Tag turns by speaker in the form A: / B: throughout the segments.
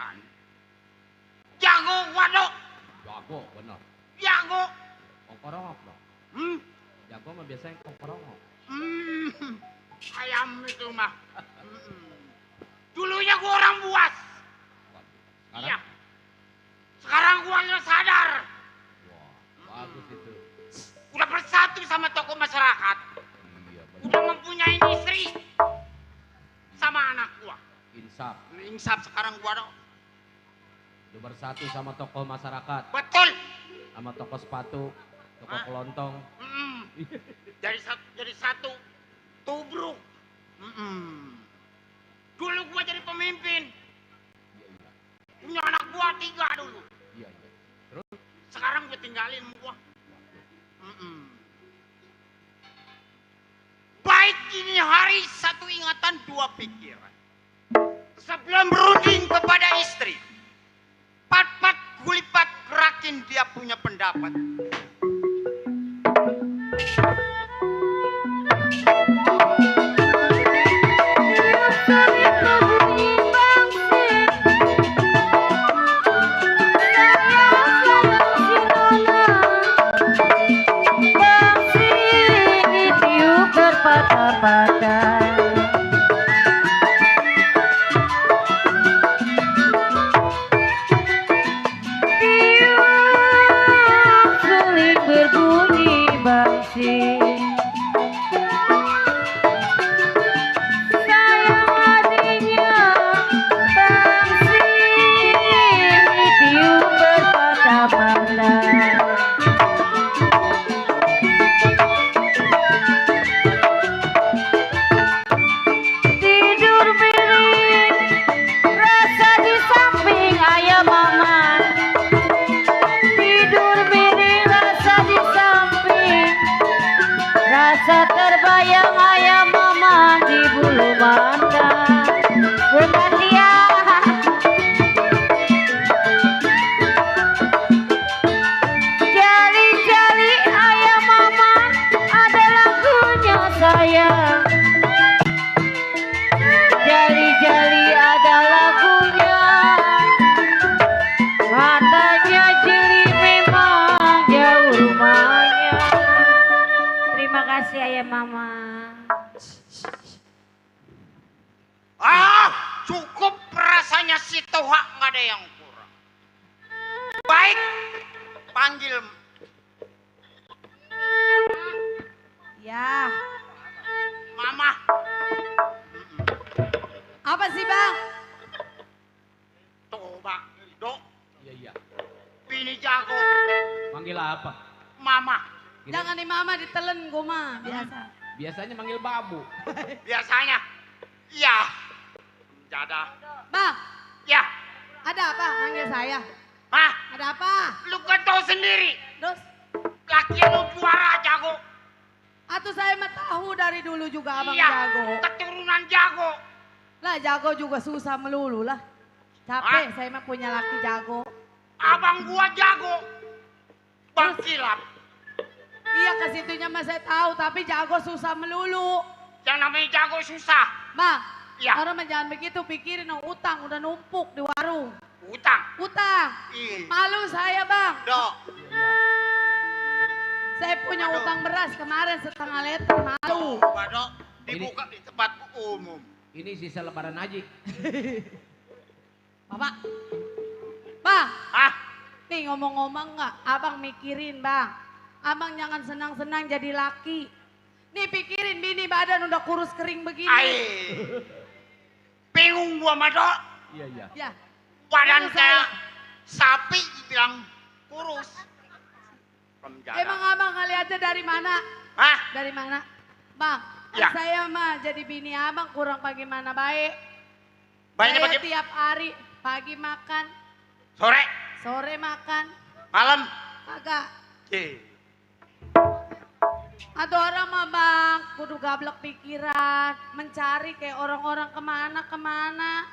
A: kan. Jago gua dok.
B: Jago bener.
A: Jago.
B: Kongkorongok dong. Jago mah biasanya kongkorongok.
A: Ayam itu mah. Dulunya gua orang buas.
B: Sekarang?
A: Iya. Sekarang gua udah sadar.
B: Wah, bagus itu.
A: Udah bersatu sama tokoh masyarakat.
B: Iya bener.
A: Udah mempunyai istri sama anak gua.
B: Insaf.
A: Insaf sekarang gua dong.
B: Udah bersatu sama tokoh masyarakat.
A: Betul.
B: Sama tokoh sepatu. Tokoh kelontong.
A: Jadi satu. Tubruk. Dulu gua jadi pemimpin.
B: Iya, iya.
A: Punya anak gua 3 dulu.
B: Iya, iya. Terus?
A: Sekarang gua tinggalin sama gua. Baik ini hari satu ingatan 2 pikiran. Sebelum berunding kepada istri, pat-pat gulipat gerakin dia punya pendapat. Cukup rasanya si Toha nggak ada yang kurang. Baik, panggil.
C: Ya.
A: Mama.
C: Apa sih bang?
A: Tuh bang, dok.
B: Iya, iya.
A: Bini jago.
B: Manggil apa?
A: Mama.
B: Gini.
C: Jangan di mama ditelen gue mah biasa.
B: Biasanya manggil babu.
A: Biasanya. Iya. Jada.
C: Bang,
A: Ya.
C: ada apa manggil saya?
A: Hah?
C: Ada apa?
A: Lu kan tahu sendiri.
C: Terus?
A: Laki lu juara jago.
C: Atau saya mah tahu dari dulu juga abang
A: Iya.
C: jago.
A: Keturunan jago.
C: Lah jago juga susah melulu lah. Capek saya mah punya laki jago.
A: Abang gua jago. Bang Kilap.
C: Iya ke situnya mah saya tahu tapi jago susah melulu.
A: Yang namanya jago susah.
C: Bang,
A: Iya.
C: orang mah jangan begitu pikirin utang udah numpuk di warung.
A: Utang.
C: Utang.
A: Ih.
C: Malu saya bang.
A: Dok.
C: Saya punya
A: Aduh.
C: utang beras kemarin setengah liter malu.
A: Coba dok. Dibuka di tempat umum.
B: Ini sisa lebaran haji.
C: Bapak. Bang.
A: Hah?
C: Nih ngomong-ngomong nggak, abang mikirin bang. Abang jangan senang-senang jadi laki. Nih pikirin bini badan udah kurus kering begini.
A: Bingung gua mah dok.
B: Iya, iya.
C: Ya.
A: Badan
C: Bingung
A: kayak sapi bilang kurus.
C: Emang abang ngeliatnya dari mana?
A: Hah?
C: Dari mana? Bang,
A: Ya.
C: saya mah jadi bini abang kurang bagaimana baik.
A: Banyak
C: Saya
A: bagi
C: tiap hari pagi makan,
A: sore,
C: sore makan,
A: malam.
C: kagak.
A: Ih.
C: Atau orang mah bang, kudu gablek pikiran, mencari kayak orang-orang kemana-kemana.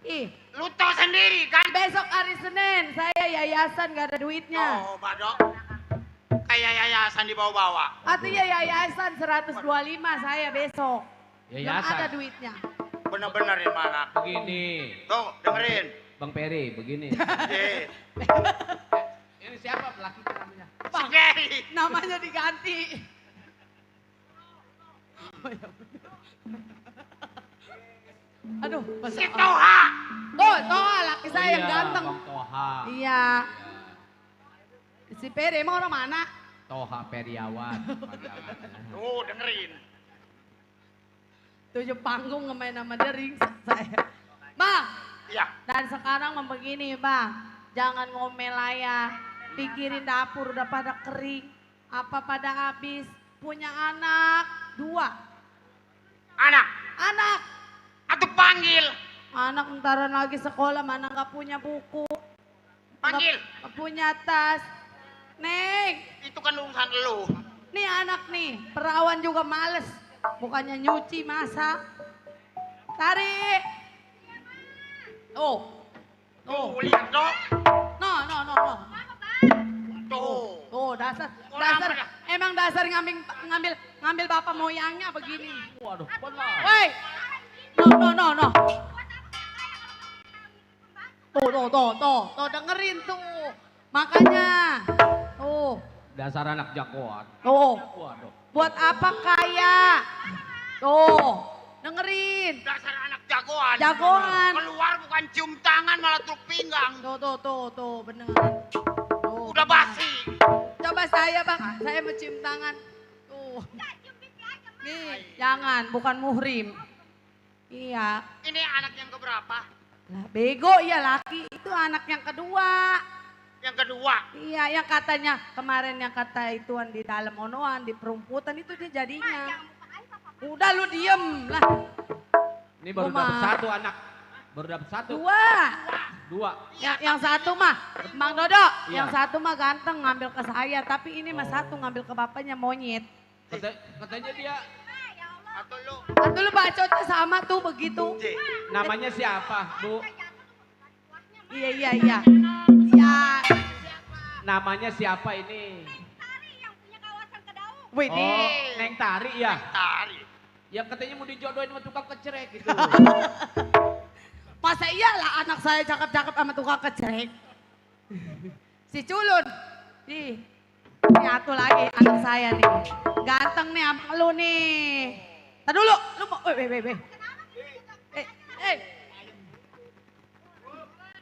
C: Ih,
A: Lu tahu sendiri kan?
C: besok hari Senin saya yayasan gak ada duitnya.
A: Oh, Badok. Kayak yayasan dibawa-bawa.
C: Artinya yayasan 125 saya besok. Belum
B: Yayasan.
C: ada duitnya.
A: Bener-bener ya mana?
B: Begini.
A: Tuh, dengerin.
B: Bang Peri, begini.
A: Eh,
B: Ini siapa laki namanya?
A: si Ferry.
C: Namanya diganti. Aduh,
A: Si Toha.
C: Oh, Toha, laki saya yang
B: iya,
C: ganteng.
B: Bang Toha.
C: Iya. Si Peri emang orang mana?
B: Toha Periawan. panggilannya.
A: Tuh dengerin.
C: Tujuh panggung ngemain sama dia ringsek saya. Bang,
A: Iya.
C: dan sekarang begini bang, jangan ngomel aja. Pikirin dapur udah pada kering, apa pada habis. Punya anak, 2.
A: Anak.
C: Anak,
A: Atuh panggil.
C: anak entaran lagi sekolah mana nggak punya buku.
A: Panggil.
C: Nggak punya tas. Neng,
A: Itu kan urusan lu.
C: nih anak nih, perawan juga males. Bukannya nyuci, masak. Tarik. Oh.
A: Tuh,
C: Oh.
A: lihat dong.
C: No.
A: Tuh.
C: Oh, dasar.
A: Orang
C: Dasar.
A: mana?
C: Emang dasar ngambil bapak moyangnya begini.
B: Waduh, benar.
C: Woi. No. Tuh, dengerin tuh. Makanya. Tuh.
B: Dasar anak jagoan.
C: Tuh.
B: Waduh.
C: Buat apa kaya? Tuh. Dengerin.
A: Dasar anak jagoan.
C: Jagoan.
A: Keluar bukan cium tangan malah truk pinggang.
C: Tuh, bener. Tuh,
A: Udah
C: bener.
A: basi.
C: Coba saya bang, saya mau cium tangan. Tuh. Nih, jangan, bukan muhrim. Iya.
A: Ini anak yang keberapa?
C: Lah, bego ya laki, itu anak yang kedua.
A: Yang kedua.
C: Iya, yang katanya kemarin yang kata ituan di dalam onoan, di perumputan itu dia jadinya. Udah lu diem lah.
B: Ini baru
C: Oma.
B: dapat 1 anak. Baru dapat 1.
C: 2.
B: 2.
C: Yang satu mah, Mang Dodo,
B: Iya.
C: yang satu mah ganteng ngambil ke saya, tapi ini mah
B: Oh.
C: satu ngambil ke bapaknya monyet.
B: Katanya dia
A: Atau lu.
C: Atau lu bacotnya sama tuh begitu.
A: J.
B: namanya siapa, Bu?
C: Iya. Ya.
B: Namanya siapa ini?
C: Wih,
B: Oh, Neng Tari ya?
A: Tari.
B: Yang katanya mau dijodohin sama tukang kecerek gitu.
C: masa iyalah anak saya cakep-cakep sama tukang kecerek. Si Culun. Nih atuh lagi anak saya nih. Ganteng nih abang lu nih. Tadi dulu, lu mau, weh.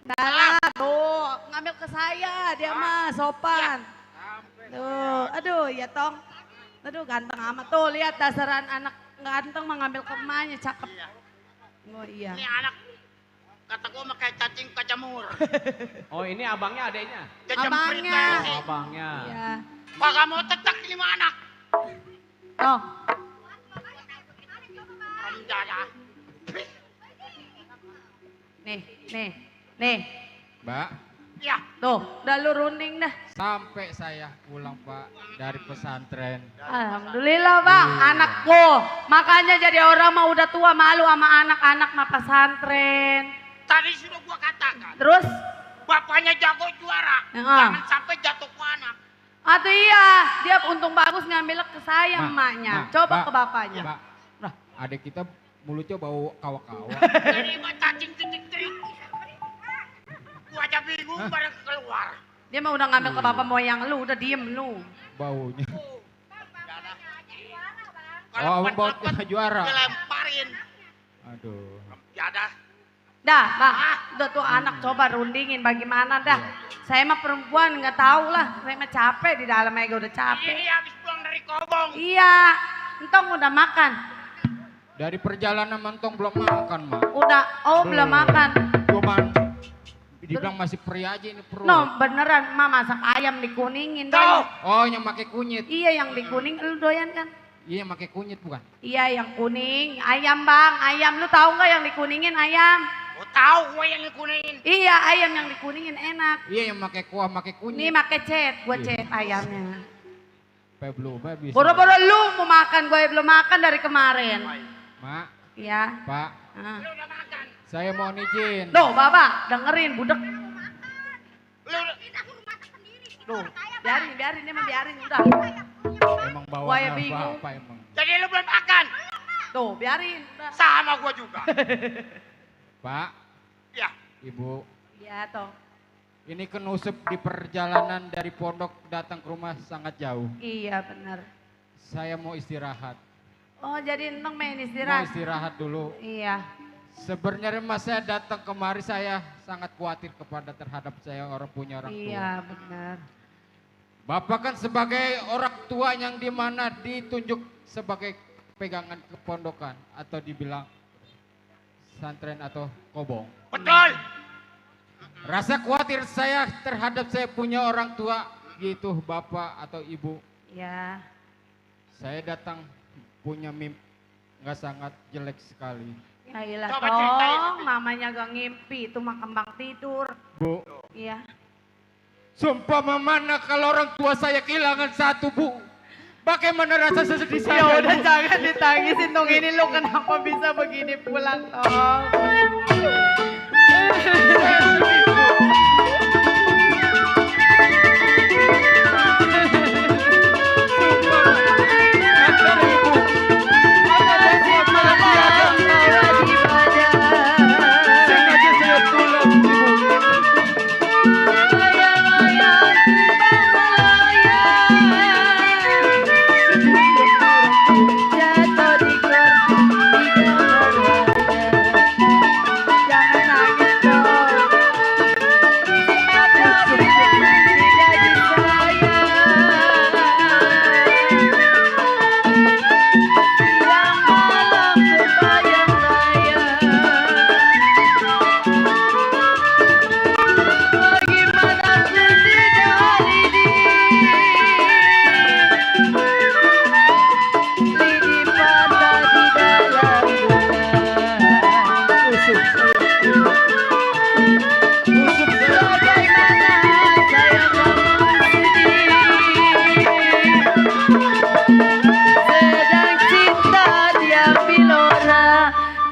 C: Nah, tuh, ngambil ke saya, dia mah sopan. Tuh, aduh ya tong. Aduh ganteng amat tuh, lihat dasaran anak ganteng mah ngambil ke emaknya, cakep.
A: Iya.
C: Oh iya.
A: Ini anak kata gua mah kayak cacing kacamur.
B: Oh, ini abangnya adeknya?
A: Kecemprit
C: Abangnya.
A: kayak
B: Oh,
A: sih.
B: abangnya.
C: Iya.
A: Kagak mau tetek ini mah anak.
C: Oh,
A: Rendah.
C: nih.
D: Mbak,
A: Ya.
C: Tuh, udah lu runding dah.
D: sampai saya pulang Pak dari pesantren.
C: Alhamdulillah bang, anakku. Makanya jadi orang mah udah tua malu sama anak-anak mah pesantren.
A: Tadi sudah gua katakan.
C: Terus,
A: Bapaknya jago juara.
C: Ya.
A: Jangan sampai jatuh ke anak.
C: atau iya, dia untung bagus ngambil ke saya
D: Ma,
C: emaknya.
D: Ma,
C: Coba
D: Mbak,
C: ke bapaknya.
D: Mbak,
C: Lah.
D: adik kita mulutnya bau kawa-kawa.
A: Jadi mah cacing titik-titik. Gua aja bingung
D: Hah?
A: pada keluar.
C: Dia mah udah ngambil ke bapak moyang lu, udah diem lu.
D: Baunya.
A: Kalau
D: Oh,
A: buat
D: bawa
A: lepet,
D: juara.
A: dilemparin.
D: Aduh.
A: Ya dah.
C: Dah bang, udah tuh anak coba rundingin bagaimana dah. Saya mah perempuan nggak tahu lah, saya mah capek di dalam aja udah capek.
A: Ini habis pulang dari kobong.
C: Iya, entong udah makan.
D: Dari perjalanan mentong belum makan, Mak.
C: Udah, oh belum makan.
D: Cuman dibilang masih perih aja ini perut.
C: No, beneran, ma masak ayam dikuningin
A: Tuh.
C: doyan.
D: Oh, yang pakai kunyit.
C: Iya yang dikuning, lu doyan kan?
D: Iya, yang pakai kunyit bukan?
C: Iya yang kuning, ayam bang, ayam lu tahu nggak yang dikuningin ayam?
A: Oh tahu gue yang dikuningin.
C: Iya ayam yang dikuningin enak.
D: Iya, yang pakai kuah, pakai
C: Ini
D: kunyit.
C: make cet, gue
D: Iya.
C: cet ayamnya.
D: Peblu, bisa.
C: Boro-boro lu mau makan, gue belum makan dari kemarin.
D: Mak,
C: Iya.
D: Pak,
C: Nah.
A: Lu udah makan.
D: saya mau izin.
C: Tuh bapak, dengerin budek.
A: Lu
C: Tuh, biarin, dia mah biarin udah.
D: Emang
C: Wah, ya
D: bawaan
C: bingung.
D: apa emang?
A: jadi lu belum makan.
C: Tuh, biarin udah.
A: Sama gua juga.
D: Pak,
A: Ya.
D: Ibu,
C: Iya toh.
D: Ini kenusup di perjalanan dari pondok datang ke rumah sangat jauh.
C: Iya benar.
D: Saya mau istirahat.
C: Oh jadi enteng main
D: Mau
C: istirahat.
D: istirahat dulu.
C: Iya.
D: Sebenarnya mas saya datang kemari saya sangat khawatir kepada terhadap saya punya orang tua.
C: Iya benar.
D: Bapak kan sebagai orang tua yang dimana ditunjuk sebagai pegangan kepondokan atau dibilang santren atau kobong.
A: Betul.
D: Rasa khawatir saya terhadap saya punya orang tua gitu bapak atau ibu.
C: Iya.
D: Saya datang punya mimpi nggak sangat jelek sekali.
C: Ya ilah
A: Coba ceritain.
C: dong, namanya gak ngimpi, itu mah kembang tidur.
D: Bu,
C: Iya.
D: sumpah mana kalau orang tua saya kehilangan satu bu. Bagaimana rasa sedih saya?
C: Ya udah
D: Bu?
C: jangan ditangisin dong ini lu kenapa bisa begini pulang dong.
D: Sengaja saya pulang bu.
C: Jangan nangis dong.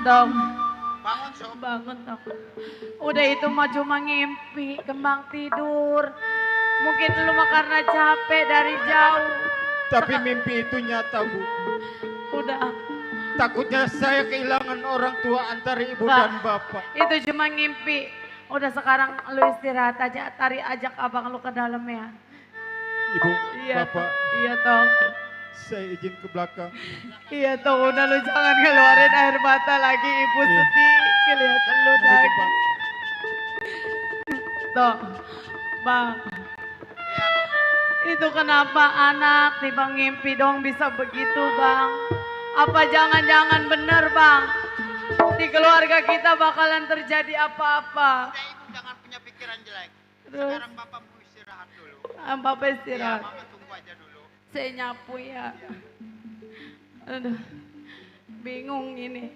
C: Dong,
A: Bangun sob.
C: bangun dong. Udah itu mah cuma ngimpi, kembang tidur. Mungkin lu mah karena capek dari jauh.
D: Tapi mimpi itu nyata bu.
C: Udah,
D: Takutnya saya kehilangan orang tua antara ibu
C: Bah.
D: dan bapak.
C: itu cuma ngimpi. Udah sekarang lu istirahat aja, tarik ajak abang lu ke dalam ya.
D: Ibu,
C: Iya,
D: bapak,
C: iya toh.
D: saya izin ke belakang.
C: Iya toh, udah lu jangan ngeluarin air mata lagi, ibu sedih. Kelihatan lu nangis. Toh, bang. Itu kenapa anak tiba ngimpi dong bisa begitu bang? Apa jangan-jangan bener bang? Di keluarga kita bakalan terjadi apa-apa.
A: Udah ibu jangan punya pikiran jelek.
C: Terus?
A: Sekarang bapak mau istirahat dulu.
C: Bapak
A: Ya,
C: istirahat.
A: mama tunggu aja dulu.
C: Saya nyapu ya. Aduh, bingung ini.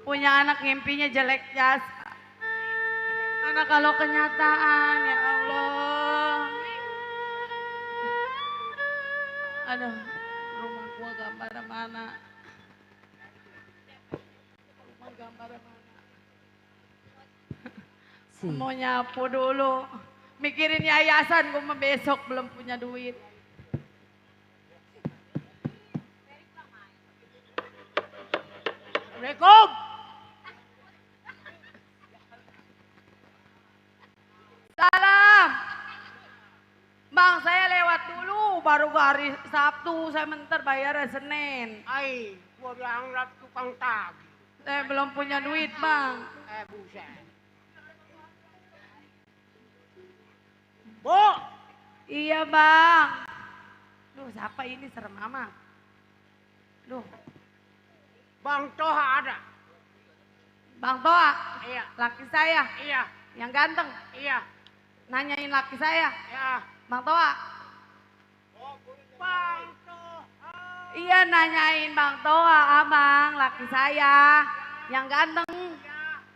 C: Punya anak ngimpinya jelek jasa. Anak kalau kenyataan ya Allah. Aduh, rumah gua gambar mana? Rumah gambar mana? Mau nyapu dulu. Mikirin yayasan, gua mah besok belum punya duit. Assalamualaikum. Salam. Bang, saya lewat dulu, baru hari Sabtu, saya bentar bayar Senin.
E: Ai, gua dianggap tukang tagih.
C: Saya belum punya duit, Bang.
E: Buset. Bu,
C: Iya, Bang. Duh, siapa ini serem amat. Duh,
E: Bang Toha ada.
C: Bang Toa,
E: Iya,
C: laki saya,
E: iya,
C: yang ganteng,
E: iya,
C: nanyain laki saya,
E: iya.
C: Bang Toa.
E: Bang Toha.
C: Iya, nanyain Bang Toa, abang, laki saya, yang ganteng.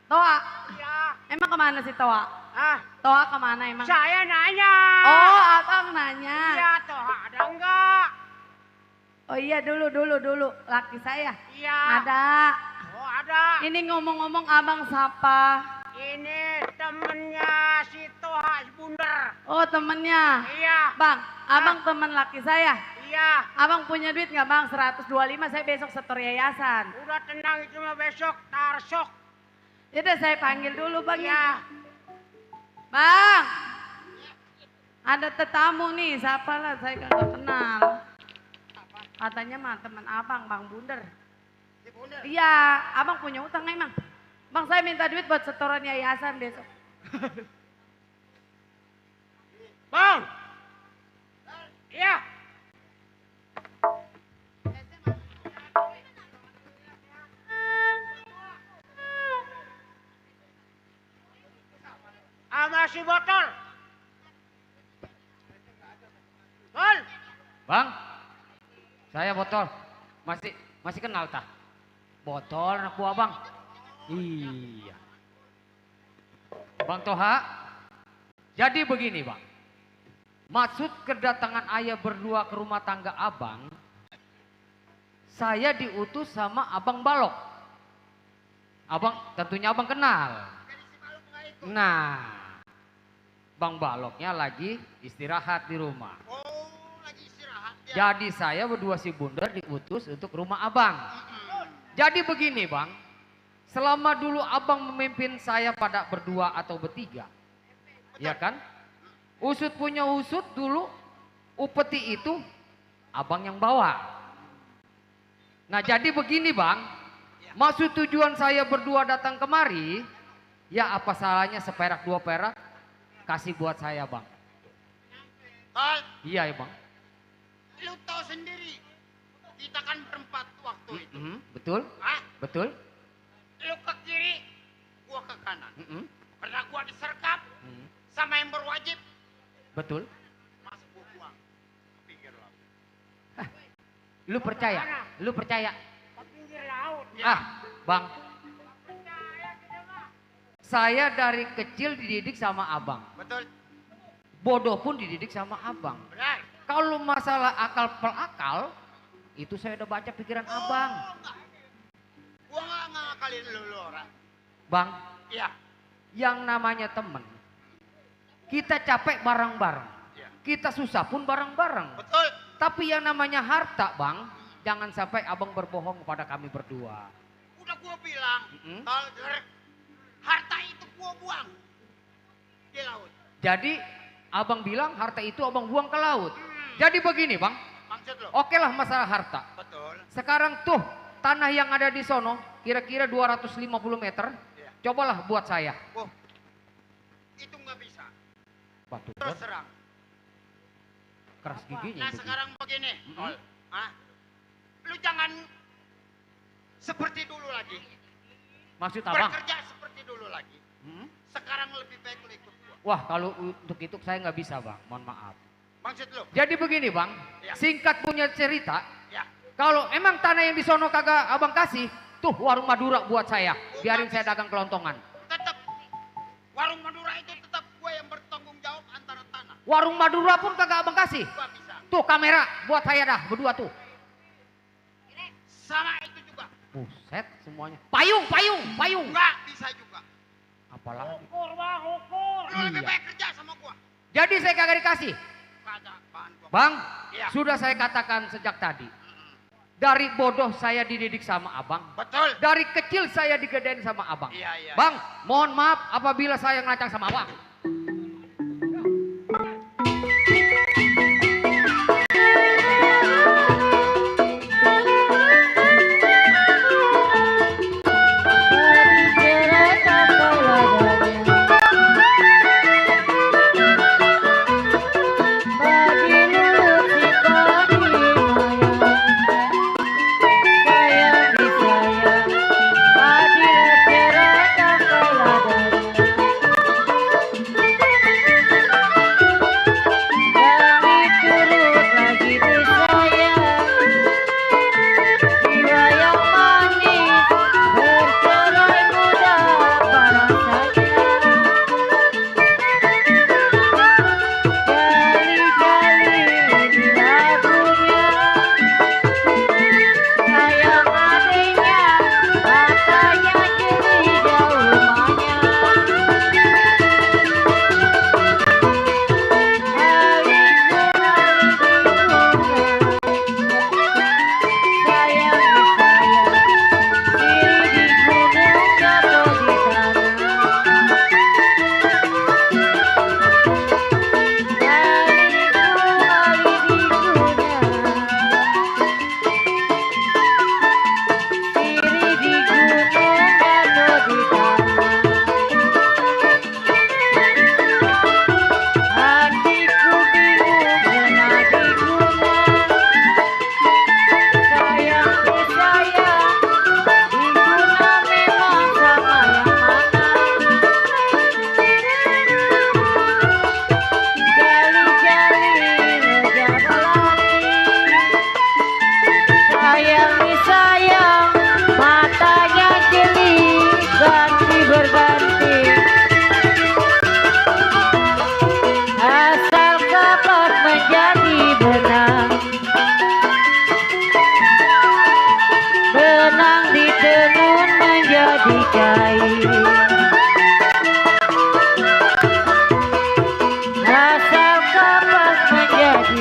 C: Toa,
E: Iya.
C: emang kemana sih Toa?
E: Ah,
C: Toa kemana emang?
E: saya nanya.
C: Oh, abang nanya.
E: Iya, Toha ada enggak?
C: Oh iya, dulu, laki saya.
E: Iya.
C: Ada.
E: Oh, ada.
C: Ini ngomong-ngomong abang siapa?
E: Ini temennya si Toha Bundar.
C: Oh, temennya.
E: Iya,
C: Bang, abang teman laki saya.
E: iya.
C: Abang punya duit nggak bang? 125, saya besok setor yayasan.
E: Udah tenang itu mah besok tarsok.
C: Yaudah saya panggil dulu bang ya.
E: Iya.
C: Bang, ada tetamu nih, siapa lah, saya kagak kenal. Katanya mah teman abang, Bang Bunder.
A: Si Bunder.
C: Iya, abang punya utang emang. Bang, saya minta duit buat setoran yayasan besok.
E: Bang. Iya. Masih botol. Botol.
F: Bang, saya botol. Masih kenal tah? Botol anak buah bang. Iya. Bang Toha, jadi begini bang. Maksud kedatangan ayah berdua ke rumah tangga abang, saya diutus sama abang Balok. Abang, tentunya abang kenal. Nah, Bang Baloknya lagi istirahat di rumah.
A: Oh, lagi istirahat ya.
F: Jadi saya berdua si Bunder diutus untuk rumah abang. Jadi begini bang, selama dulu abang memimpin saya pada berdua atau bertiga, ya kan? Usut punya usut dulu, upeti itu abang yang bawa. Nah jadi begini bang, maksud tujuan saya berdua datang kemari, ya apa salahnya seperak dua perak kasih buat saya bang.
A: Tol,
F: Iya ya bang.
A: lu tahu sendiri. Kita kan berempat waktu itu.
F: Betul,
A: Hah?
F: betul.
A: Lu ke kiri, gua ke kanan. Pernah gua disergap
F: Mm,
A: sama yang berwajib.
F: betul.
A: Masuk gua buang. Pinggir laut.
F: Lu percaya? Lu percaya?
E: Ke pinggir laut.
F: Ah, bang. Saya dari kecil dididik sama abang.
A: Betul.
F: Bodoh pun dididik sama abang.
A: Benar.
F: Kalau masalah akal pelakal, itu saya udah baca pikiran abang.
A: Enggak. Gua nggak ngakalin lu orang.
F: Bang,
A: Iya.
F: yang namanya temen, kita capek bareng-bareng.
A: Iya.
F: Kita susah pun bareng-bareng.
A: Betul.
F: Tapi yang namanya harta bang, jangan sampai abang berbohong kepada kami berdua.
A: Udah gua bilang, Tol, harta itu gua buang di laut.
F: Jadi abang bilang harta itu abang buang ke laut. Jadi begini bang,
A: Maksud lo?
F: oke lah masalah harta.
A: Betul.
F: Sekarang tuh tanah yang ada di sono kira-kira 250 meter.
A: Iya.
F: Cobalah buat saya.
A: Oh, itu nggak bisa.
F: Batu
A: Terus serang.
F: keras giginya.
A: Nah
F: itu.
A: sekarang begini, Tol. Hah? Lu jangan seperti dulu lagi.
F: Maksud abang?
A: Bekerja seperti dulu lagi.
F: Hmm?
A: Sekarang lebih baik lu ikut gua.
F: Wah kalau untuk itu saya nggak bisa bang, mohon maaf.
A: Maksud lu?
F: Jadi begini bang,
A: Ya.
F: singkat punya cerita.
A: Ya.
F: Kalau emang tanah yang di sono kagak abang kasih, tuh warung Madura buat saya. Biarin saya dagang kelontongan.
A: Tetap warung Madura itu tetap gua yang bertanggung jawab antara tanah.
F: Warung Madura pun kagak abang kasih.
A: Gua bisa.
F: Tuh kamera buat saya dah berdua tuh.
A: Sama itu juga.
F: Buset semuanya. Payung, payung, payung.
A: Nggak bisa juga.
F: Apalagi.
E: Ukur bang, ukur.
A: Lu lebih
F: Iya.
A: baik kerja sama gua.
F: Jadi saya kagak dikasih.
A: Kagak bahan gua.
F: Bang,
A: Iya.
F: sudah saya katakan sejak tadi. Dari bodoh saya dididik sama abang.
A: Betul.
F: Dari kecil saya digedein sama abang.
A: Iya, iya.
F: Bang, mohon maaf apabila saya ngelacang sama abang.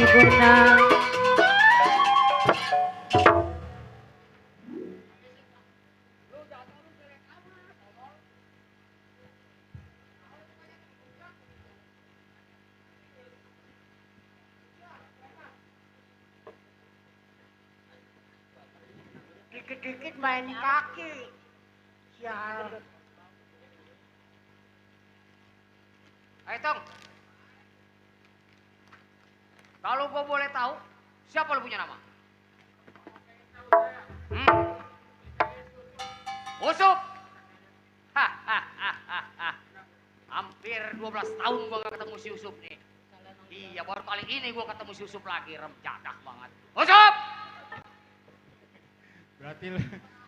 G: Bunda.
E: Dikit-dikit main kaki. Sial.
F: Ayo Tong. Kalau gue boleh tahu, siapa lu punya nama? Usup. Hahaha. Hampir 12 tahun gua gak ketemu si Usup nih. Iya, baru kali ini gua ketemu si Usup lagi, remjadah banget. Usup!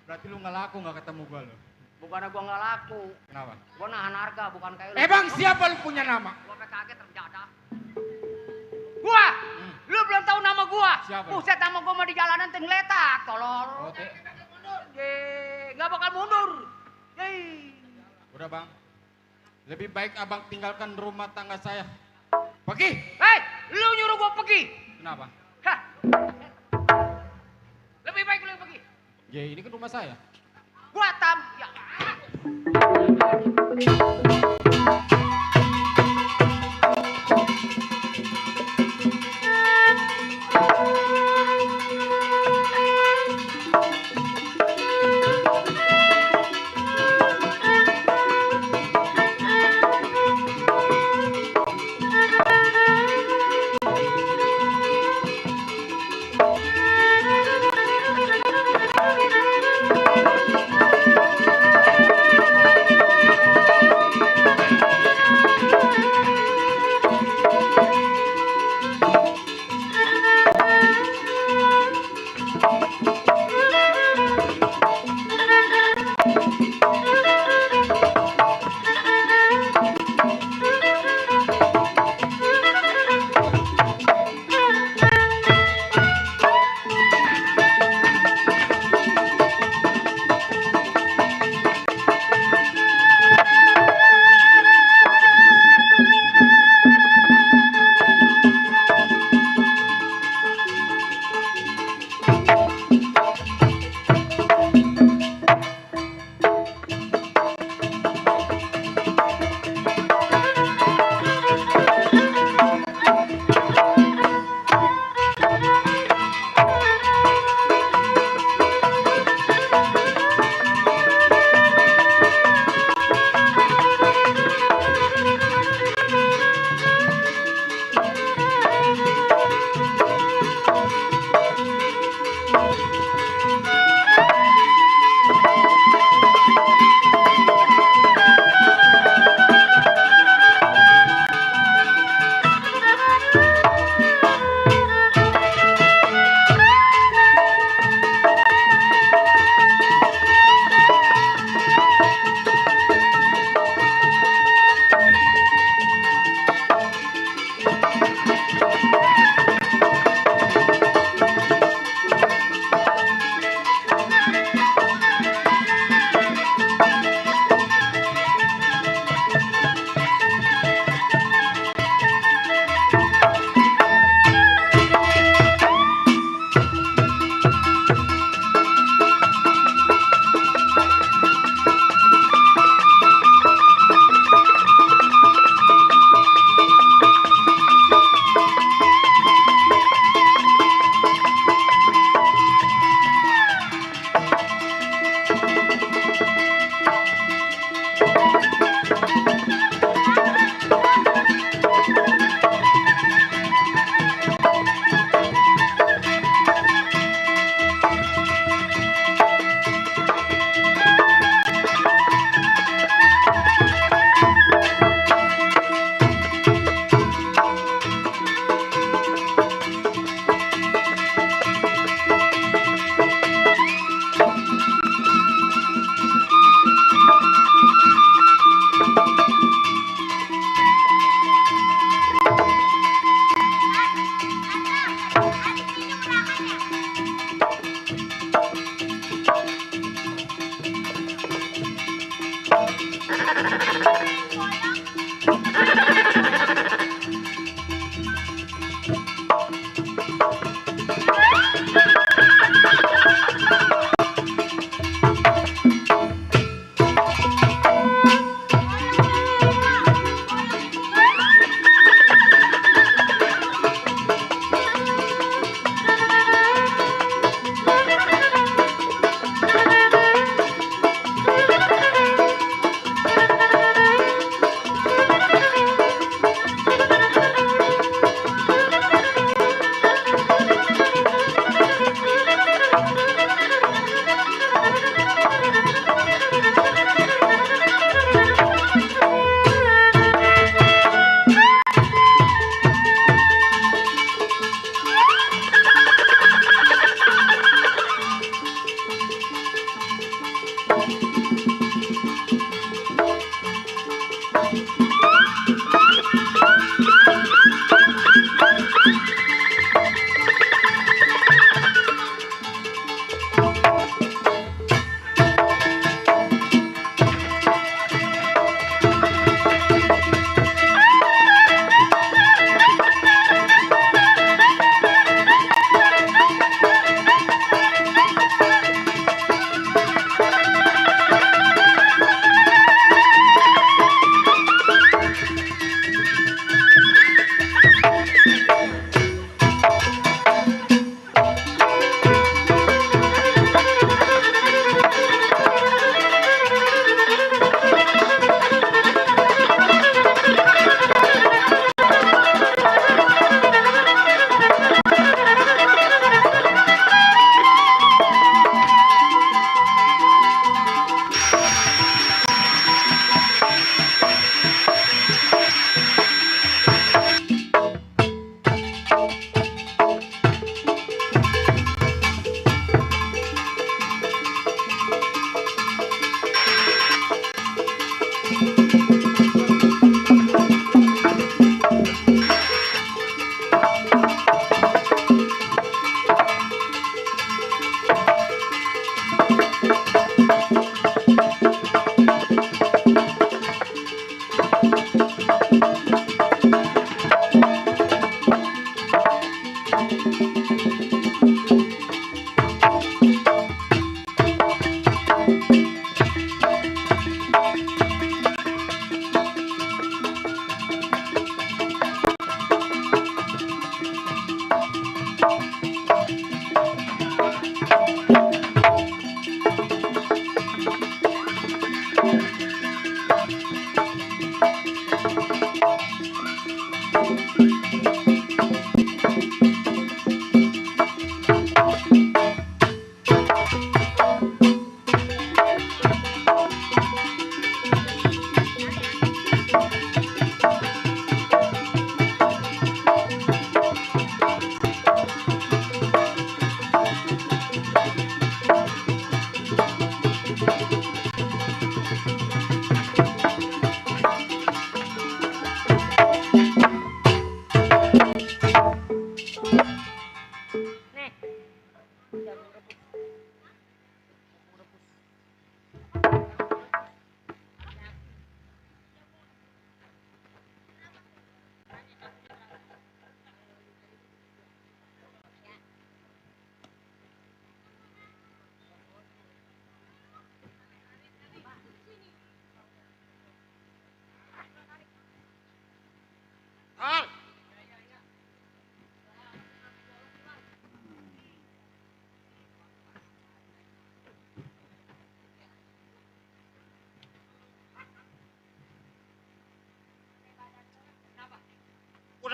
D: Berarti lu nggak laku nggak ketemu gua lo.
F: Bukannya gua nggak laku,
D: Kenapa?
F: gua nahan harga, bukan kayak lu.
D: Bang, siapa lu punya nama?
F: Gua sampai kaget remjadah. Gua! Lu belum tahu nama gua?
D: Siapa?
F: Buset, nama gua mah di jalanan teh ngeletak, tolol.
D: Oh, teh.
F: Nggak bakal mundur. Yeay.
D: Udah bang, lebih baik abang tinggalkan rumah tangga saya. Pergi.
F: Hei, lu nyuruh gua pergi.
D: Kenapa?
F: Hah. Lebih baik lu yang pergi.
D: Ya ini kan rumah saya.
F: Gua tam. Ya.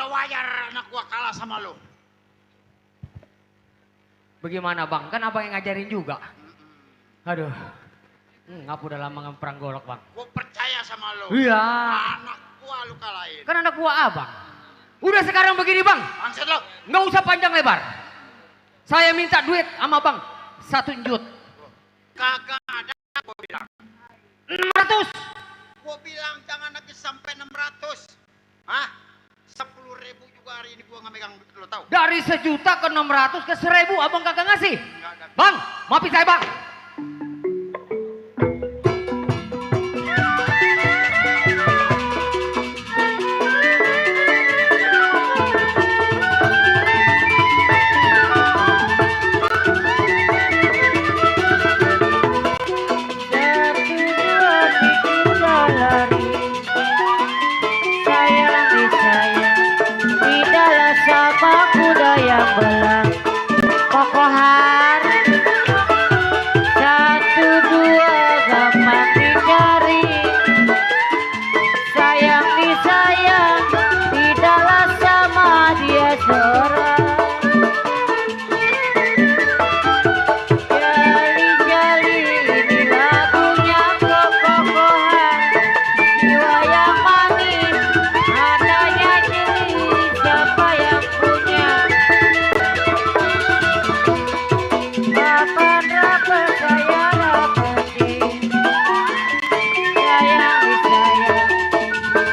A: Udah wajar anak gua kalah sama lu.
F: Bagaimana bang? Kan abang yang ngajarin juga. Aduh. Ngapu udah lama perang golok bang.
A: Gua percaya sama lu.
F: Iya.
A: Anak gua lu kalahin.
F: Kan anak buah abang. Udah sekarang begini bang.
A: Maksud lu?
F: Nggak usah panjang lebar. Saya minta duit sama bang. 1 jut.
A: Kagak ada gua bilang.
F: 600.
A: Gua bilang jangan lagi sampai 600. Hah? 10.000 juga hari ini gua nggak megang duit lu tahu.
F: Dari 1 juta ke 600 ke 1.000 abang kagak ngasih.
A: Nggak ada.
F: Bang, maafin saya bang.
E: Kokohan 1, 2 gampang dicari. Sayang disayang tidaklah sama dia seorang. Jali-jali ini lagunya kokohan. Jiwa yang manis adanya jeli siapa yang punya. Kapan dapat saya dapetin. Sayang disayang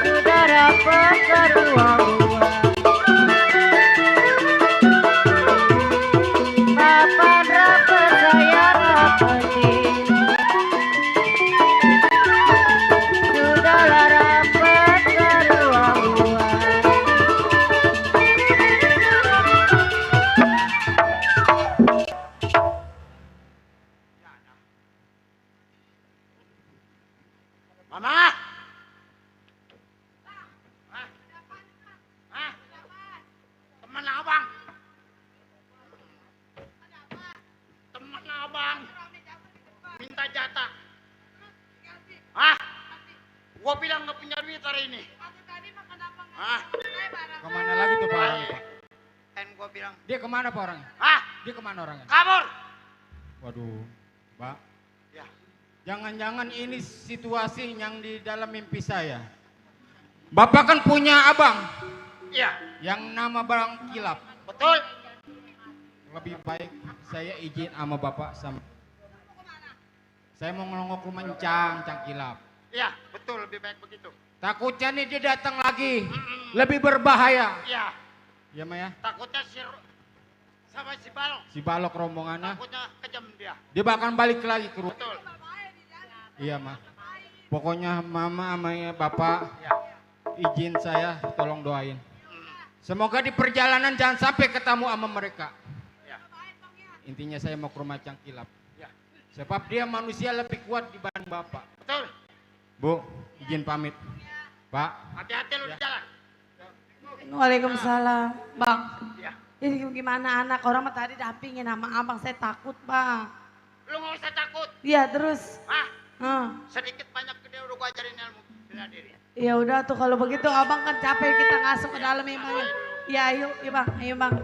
E: sudah dapat kedua-dua. Kapan dapat saya dapetin. Sudahlah dapat kedua-dua.
A: Mama! Hah? Hah? Teman abang. Teman abang. Minta jatah. Hah? Gua bilang nggak punya duit hari ini. Hah?
D: Kemana lagi tuh Pak orangnya, Pak?
A: Kan gua bilang,
D: Dia kemana Pak orangnya?
A: hah?
D: Dia kemana orangnya?
A: Kabur.
D: Waduh, Pak.
A: Ya.
D: Jangan-jangan ini situasi yang di dalam mimpi saya. Bapak kan punya abang
A: Iya,
D: yang nama Bang Kilap.
A: betul.
D: Lebih baik saya izin sama Bapak sama. Saya mau ngelongok rumah Cang Kilap.
A: Iya, betul, lebih baik begitu.
D: Takutnya nih dia datang lagi, lebih berbahaya.
A: Iya,
D: Ya Maya,
A: takutnya sama si Balok.
D: si balok rombongannya,
A: Takutnya kejam dia.
D: dia bahkan balik lagi ke rumah.
A: Betul.
D: Iya mah. Pokoknya Mama sama Bapak
A: Ya.
D: izin saya tolong doain. Semoga di perjalanan jangan sampai ketemu sama mereka.
A: Ya.
D: Intinya saya mau ke rumah Cang Kilap.
A: Ya.
D: Sebab dia manusia lebih kuat dibanding Bapak.
A: Betul.
D: Bu, izin pamit. Pak,
A: Hati-hati lu di jalan.
C: Waalaikumsalam. Bang,
A: Ya.
C: ini gimana anak? Orang mah tadi dampingin sama abang, saya takut bang.
A: Lu nggak usah takut.
C: Iya terus.
A: Hah?
C: Sedikit
A: Sedikit banyak gede udah gua ajarin ilmu bela diri.
C: Ya udah tuh kalau begitu abang kan capek kita ngasuh ke dalam emangnya. Ya ayo, ya bang, ayo bang.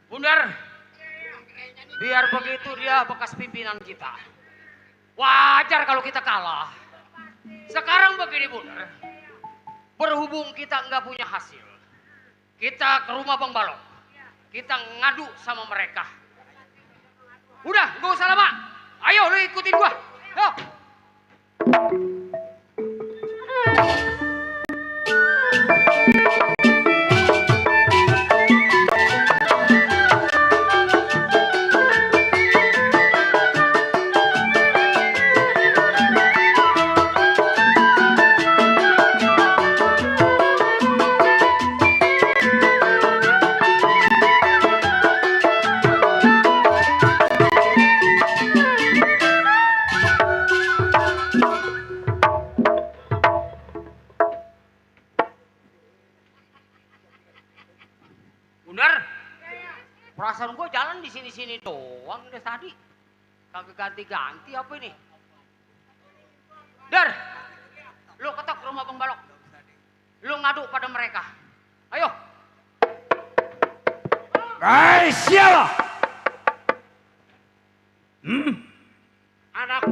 F: Bundar, biar begitu dia bekas pimpinan kita. Wajar kalau kita kalah. Sekarang begini Bundar, berhubung kita nggak punya hasil, kita ke rumah Bang Balok. Kita ngadu sama mereka. Udah, nggak usah lama. Ayo lu ikutin gua. Yuk.
G: sini doang dari tadi. Kagak ganti-ganti apa ini? Dar, lu ketok ke rumah Bang Balok. Lu ngadu pada mereka. Ayo.
A: Siapa?
G: Anak.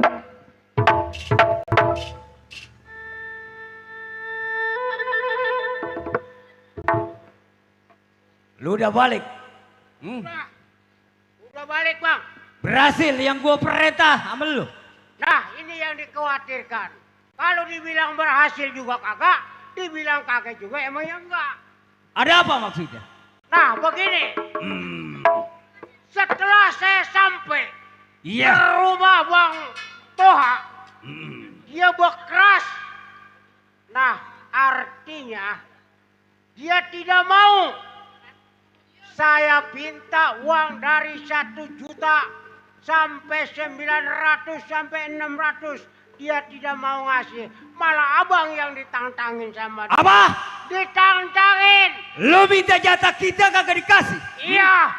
A: Lu udah balik?
G: Udah balik Bang.
A: Berhasil yang gua perintah sama lu.
G: Nah ini yang dikhawatirkan. Kalau dibilang berhasil juga kagak, dibilang kagak juga emangnya enggak.
A: Ada apa maksudnya?
G: Nah begini, setelah saya sampai ke rumah Bang Toha, dia berkeras. Nah artinya dia tidak mau saya minta uang dari 1 juta sampai 900 sampai 600. Dia tidak mau ngasih. Malah abang yang ditantangin sama dia.
A: Apa?
G: Ditantangin.
A: Lu minta jatah kita kagak dikasih?
G: Iya.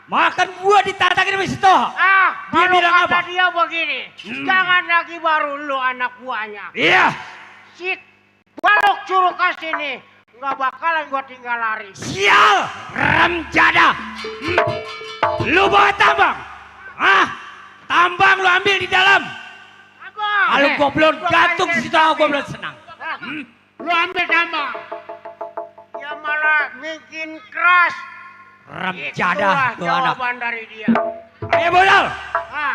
A: Makan gua ditantangin sama si Toha. Dia
G: Kalau
A: bilang
G: kata
A: apa?
G: dia begini. Jangan lagi baru lu anak buahnya.
A: Iya.
G: Si Balok suruh ke sini. Nggak bakalan gua tinggal lari.
A: Sial, Ramjada. Lu bawa tambang? Tambang lu ambil di dalam. Kalau gua belum gantung si Toha gua belum senang.
G: Lu ambil tambang. Dia malah bikin keras.
A: Ramjada tuh anak.
G: Jawaban dari dia.
A: Ayo modal.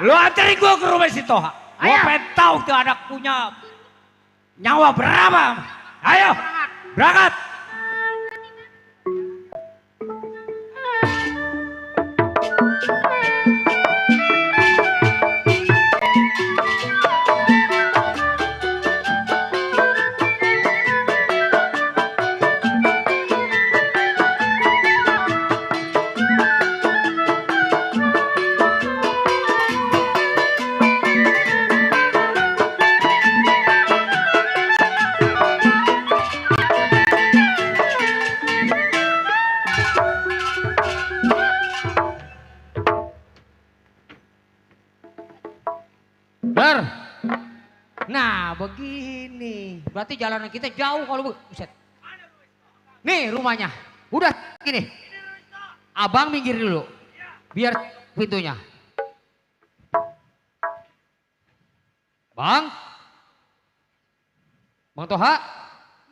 A: Lu anterin gua ke rumah si Toha. Gua pengen tahu tuh anak punya nyawa berapa. Ayo, berangkat.
F: Dar. Nah begini. Berarti jalanan kita jauh kalau buset. Nih rumahnya. Udah gini. Abang minggir dulu. Biar pintunya. Bang. Bang Toha.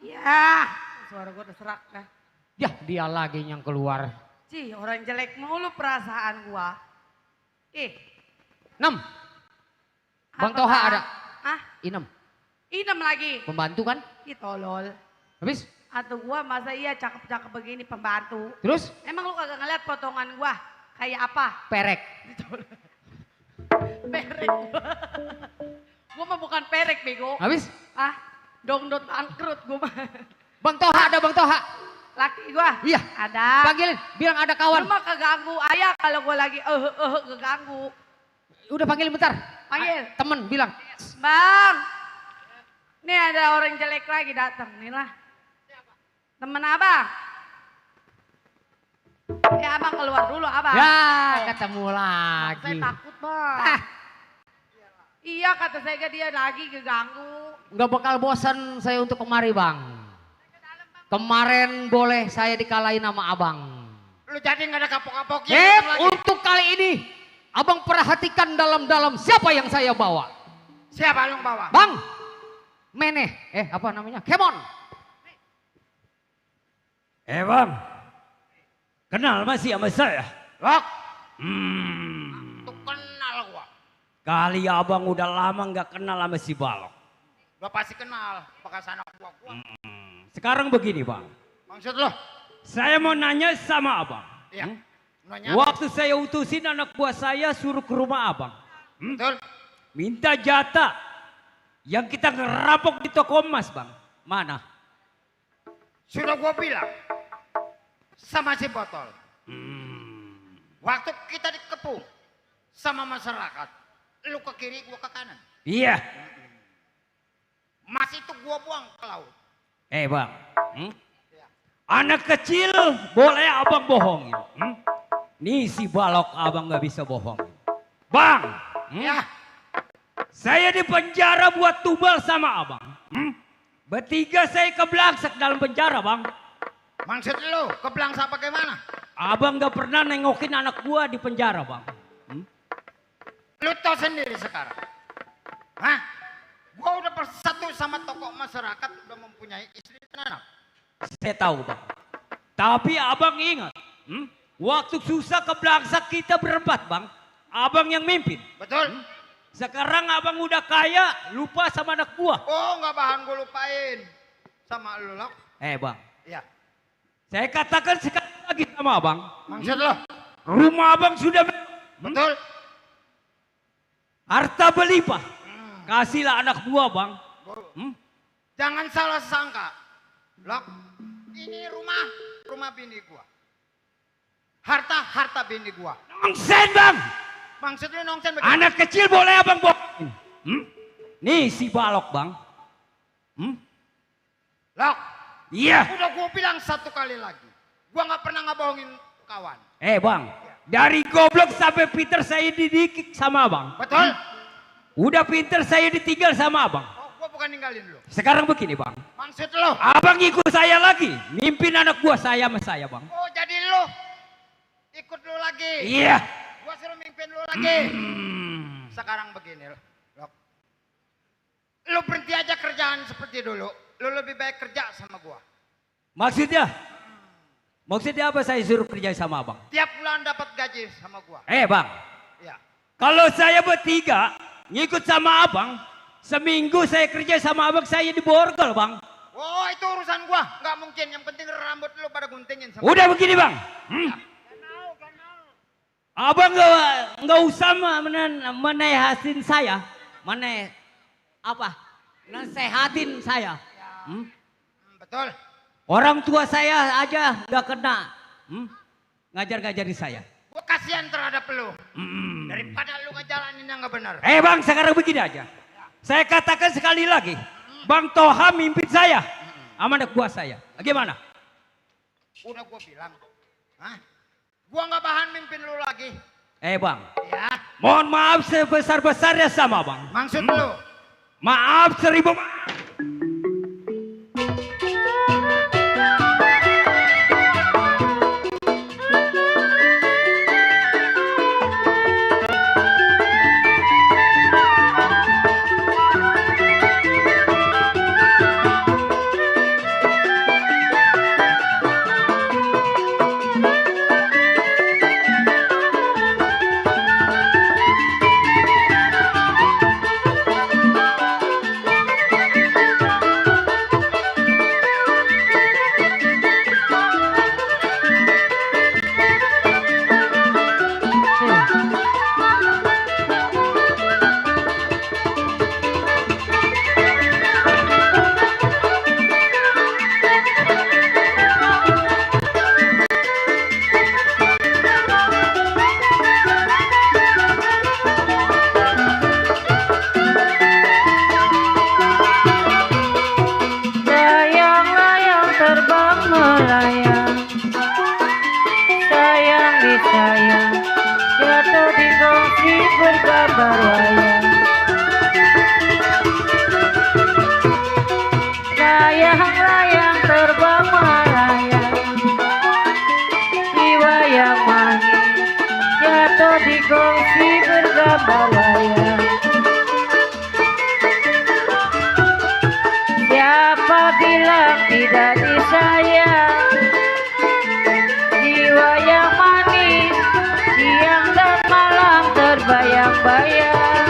C: Ya, suara gue udah serak dah.
F: Ya dia lagi yang keluar.
C: Cih, orang jelek mulu perasaan gua.
F: 6. Bang
C: Apa,
F: Toha
C: Bang?
F: ada.
C: Ah,
F: 6.
C: idem lagi.
F: Pembantu kan?
C: Ih tolol.
F: Habis?
C: Atau gua masa iya cakep-cakep begini pembantu.
F: Terus?
C: Emang lu kagak ngeliat potongan gua? Kayak apa?
F: Perek.
C: Perek gua. Gua mah bukan perek bego.
F: Habis?
C: Ah, dongdot bangkrut gua mah.
F: Bang Toha ada Bang Toha.
C: Laki gua?
F: Iya.
C: Ada.
F: Panggilin, bilang ada kawan.
C: Lu mah keganggu ayah kalau gua lagi keganggu.
F: Udah panggilin bentar.
C: Panggil.
F: Temen bilang.
C: Bang. Nih ada orang jelek lagi datang. Nih lah. Temen abang. Ya abang keluar dulu abang.
F: Ya ketemu
C: Saya
F: lagi.
C: takut bang.
F: Ah.
C: Iya kata saya dia lagi keganggu.
F: Nggak bakal bosan saya untuk kemari bang. Kemarin boleh saya dikalahin sama abang.
A: Lu jadi nggak ada kapok-kapoknya.
F: Untuk kali ini abang perhatikan dalam-dalam siapa yang saya bawa.
A: Siapa yang bawa?
F: Bang, Meneh, apa namanya? Kemon.
A: Bang, kenal masih sama saya?
G: Lok.
A: Hmm,
G: Tuh kenal gua.
A: kali abang udah lama nggak kenal sama si Balok.
G: Gua pasti kenal. Bekas anak gua.
A: Sekarang begini bang,
G: Maksud lo?
A: saya mau nanya sama abang.
G: Iya. Nanya.
A: Waktu saya utusin anak buah saya suruh ke rumah abang.
G: Betul.
A: Minta jatah yang kita ngerampok di toko emas bang. Mana?
G: Sudah gua bilang sama si botol. Waktu kita dikepung sama masyarakat, lu ke kiri, gua ke kanan.
A: Iya.
G: Mas itu gua buang ke laut.
A: Bang, anak kecil boleh abang bohongin.
H: Nih si balok abang nggak bisa bohong. Bang,
G: Ya,
H: saya di penjara buat tubal sama abang. Bertiga saya kebelangsak dalam penjara bang.
G: maksud lu kebelangsa bagaimana?
H: Abang nggak pernah nengokin anak gua di penjara bang.
G: Lu tahu sendiri sekarang. Hah? Gua udah bersatu sama tokoh masyarakat, udah mempunyai istri dan anak.
H: Saya tahu bang. Tapi abang ingat, waktu susah kebelangsak kita berempat bang. Abang yang mimpin.
G: Betul?
H: Sekarang abang udah kaya, lupa sama anak gua.
G: Oh, nggak bahan gue lupain sama lu, Lok.
H: Bang,
G: Iya.
H: saya katakan sekali lagi sama abang.
G: Maksud lo?
H: Rumah abang sudah
G: Betul?
H: harta berlimpah. Kasihlah anak gua bang.
G: Jangan salah sangka. Lok, ini rumah bini gua. Harta bini gua.
H: Nongsen bang.
G: Maksud lu nongsen bagaimana?
H: Anak kecil boleh abang bohongin. Nih si balok bang.
G: Lok,
H: Iya.
G: udah gua bilang satu kali lagi. Gua nggak pernah ngebohongin kawan.
H: Bang, dari goblok sampai pinter saya dididik sama abang.
G: Betul?
H: Udah pinter saya ditinggal sama abang.
G: Oh, gua bukan ninggalin lu.
H: Sekarang begini bang.
G: Maksud lo?
H: Abang ikut saya lagi. Mimpin anak gua saya sama saya bang.
G: Oh, jadi lu ikut lu lagi.
H: Iya.
G: Gua suruh mimpin lu lagi. Sekarang begini, Lok. Lu berhenti aja kerjaan seperti dulu. Lu lebih baik kerja sama gua.
H: Maksudnya? Maksudnya apa saya suruh kerja sama abang?
G: Tiap bulan dapat gaji sama gua.
H: Bang.
G: Ya.
H: Kalau saya bertiga ngikut sama abang, seminggu saya kerja sama abang saya di borgol bang.
G: Oh, itu urusan gua. Nggak mungkin. Yang penting rambut lu pada guntingin sama
H: Udah begini bang. Abang nggak usah menehasin saya, nasehatin saya.
G: Betul.
H: Orang tua saya aja nggak kena ngajar-ngajarin saya.
G: Gua kasihan terhadap lu. Daripada lu ngejalanin yang nggak benar.
H: Bang, sekarang begini aja. Saya katakan sekali lagi, Bang Toha mimpin saya, sama anak buah saya. Gimana?
G: Udah gua bilang. Hah? Gua nggak bahan mimpin lu lagi.
H: Bang,
G: Ya.
H: mohon maaf sebesar-besarnya sama bang.
G: Maksud lu?
H: Maaf 1000 maaf.
E: Layang-layang terbang melayang, sayang disayang, jatuh di kongsi bergambar wayang. Layang-layang terbang melayang, jiwa yang manis, jatuh di kongsi bergambar wayang. Siapa bilang tidak disayang? Jiwa yang manis, siang dan malam terbayang-bayang.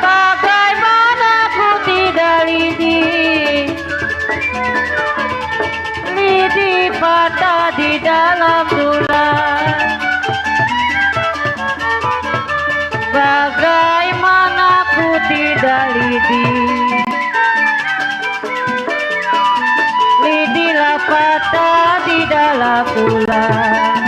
E: Bagaimana ku tidak lidih, lidi patah di dalam tulang. Bagaimana ku tidak lidi, lidilah patah di dalam tulang.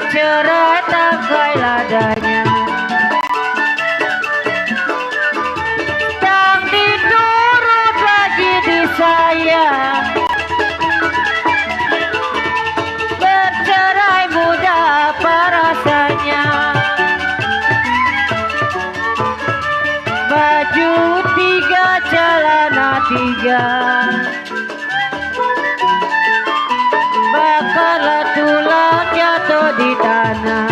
E: bercerai tangkai ladanya. Tak diturut lagi disayang, bercerai mudah apa rasanya. Baju tiga, celana tiga, bakalan tulang jatuh di tanah.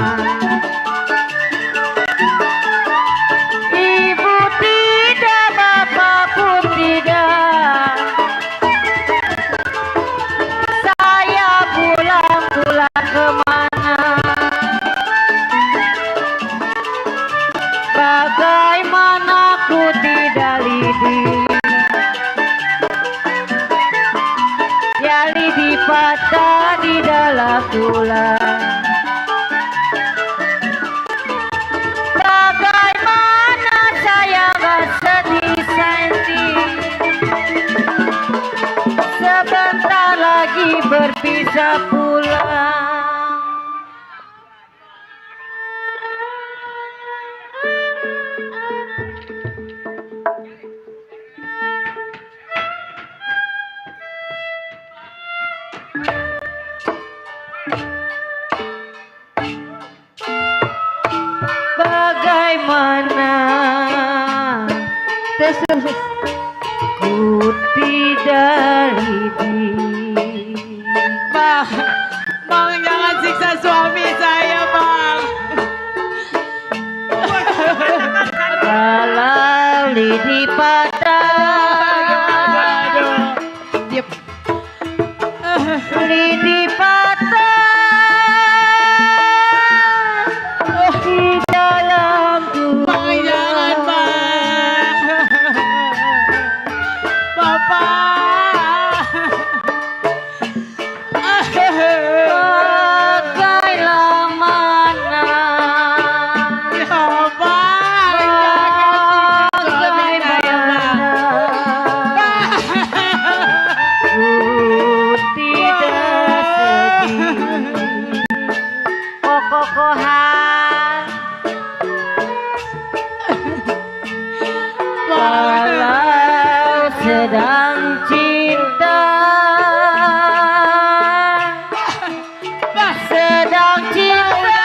E: Ibu tidak, bapak pun tidak. Saya pulang kemana? Bagaimana ku tidak lidi, ya lidi patah di dalam tulang. Bagaimana saya bersedih-sedih, sebentar lagi berpisah pulang. Bagaimana ku tidak lidi.
C: Bang, bang jangan siksa suami saya bang.
E: Kalau lidi patah, lidi patah di dalam
C: Bang jangan
E: tulang.
C: bang. Bapak.
E: Bagailah mana,
C: Ya bang, jangan siksa saya bang.
E: ku tidak sedih. Kokohan kalau sedang cinta, sedang cinta,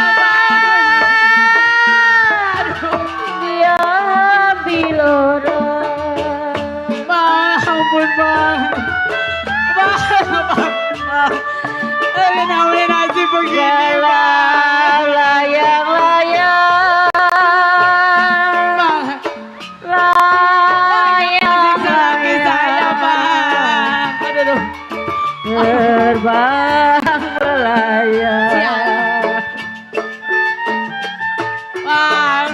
E: diambil orang.
C: Bang, ampun bang. Bang. Kenapa nasib begini bang?
E: Layang-layang,
C: Bang, siksa laki saya bang. Aduh.
E: terbang melayang.
C: Bang.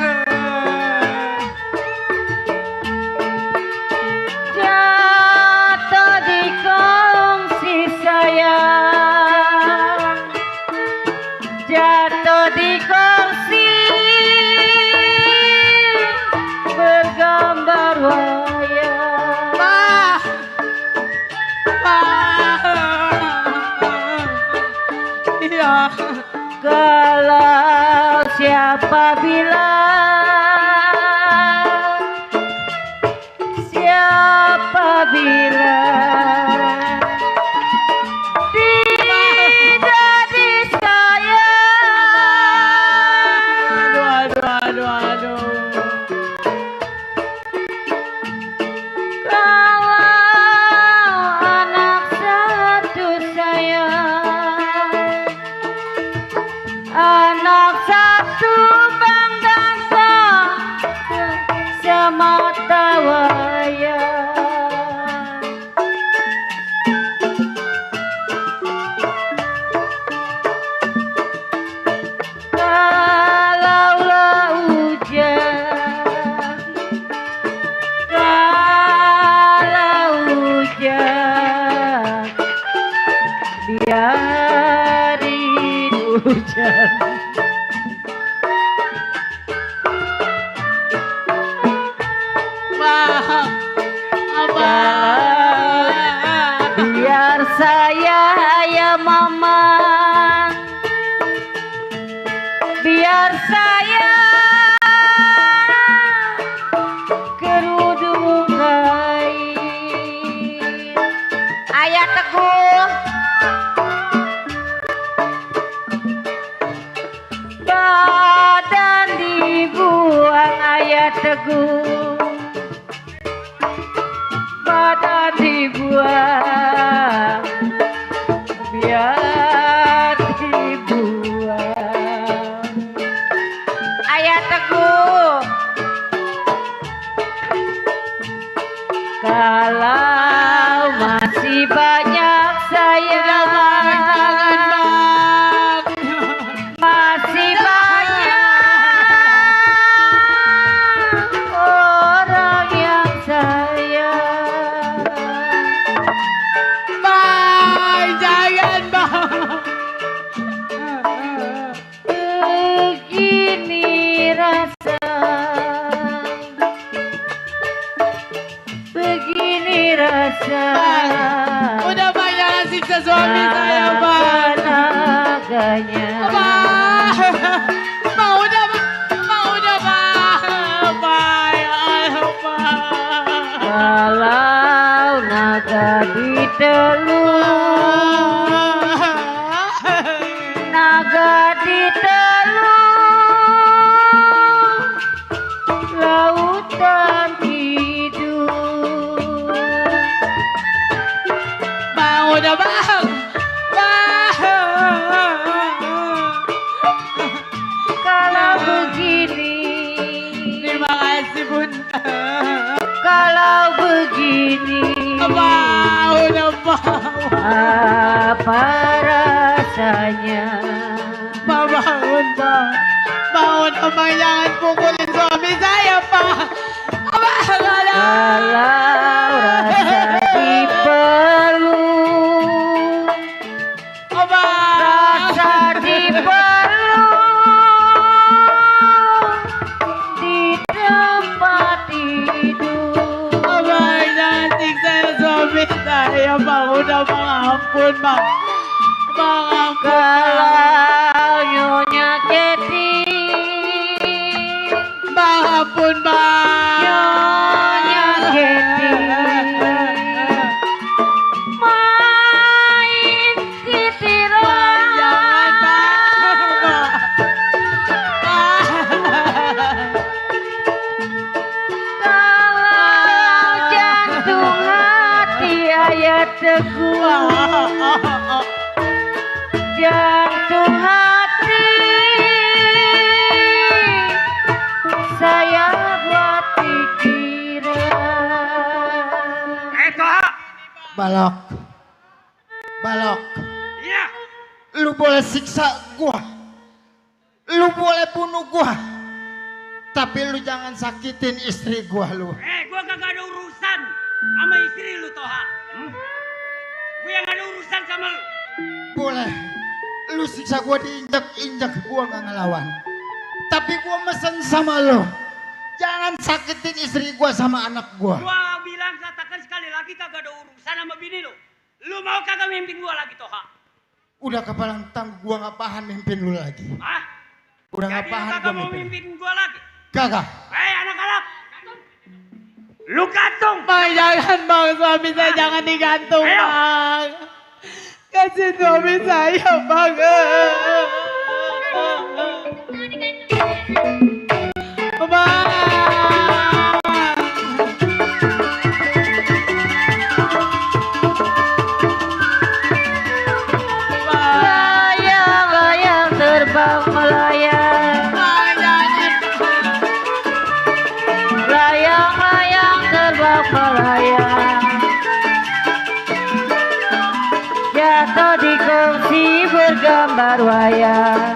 E: Jatuh di kongsi sayang, jatuh di kongsi bergambar wayang.
C: Bang. Bang. Iya.
E: Kalau siapa bilang, siapa bilang tidak disayang.
C: Aduh.
E: Kalau anak satu sayang, anak satu bangga semata wayang. Kalaulah hujan, kalau hujan, biarin hujan.
C: Bang. Abang.
E: Biar saya ya mama Teguh. Badan dibuang ayah Teguh. Badan dibuang biar dibuang ayah Teguh. Kalau masih banyak sayang, masih banyak orang yang sayang.
C: Bang, jangan bang.
E: Begini rasa, begini rasa.
C: Udah bang, jangan siksa suami saya bang.
E: Tenaganya.
C: Bang, bang udah bang, bang udah bang. Bang, ayo bang.
E: Kalau naga ditelur, naga ditelur, lautan hidup.
C: Bang udah bang.
E: Kalau begini,
C: Terima kasih bunda.
E: kalau begini,
C: Bang udah bang.
E: apa rasanya?
C: Bang bangun bang. Bangun bang, jangan pukulin suami saya bang. Bang ada.
E: Kalau rasa dipeluk,
C: Bang.
E: rasa dipeluk di tempat tidur.
C: Bang jangan siksa suami saya bang. Udah bang, ampun bang. Bang ampun.
E: Kalau nyonya Keti,
C: Bang ampun bang.
E: nyonya Keti main titiran.
C: Jangan bang.
E: Kalau jantung hati ayah Teguh, jantung hati saya buat pikiran.
G: Toha.
A: Balok. Balok.
G: Iya.
A: Lu boleh siksa gua. Lu boleh bunuh gua. Tapi lu jangan sakitin istri gua lu.
H: Gua kagak ada urusan sama istri lu, Toha. Gua yang ada urusan sama lu.
A: Boleh. Lu siksa gua diinjak-injak, gua gak ngelawan. Tapi gua mesen sama lu. Jangan sakitin istri gua sama anak gua.
H: Gua bilang katakan sekali lagi kagak ada urusan sama bini lu. Lu mau kagak mimpin gua lagi, Toha?
A: Udah kepalang tang, gua gak paham mimpin lu lagi.
H: Hah?
A: Udah
H: Jadi
A: gak
H: lu
A: paham
H: kagak
A: gua
H: mau
A: mimpin.
H: mimpin gua lagi?
A: Kagak.
H: Anak-anak. Lu gantung.
C: Bang jangan bang, suami saya jangan digantung
H: Ayo.
C: bang. Kasih suami saya bang. Bang.
E: Layang-layang terbang melayang,
C: Bang jangan.
E: layang-layang terbang melayang, jatuh di kongsi bergambar wayang.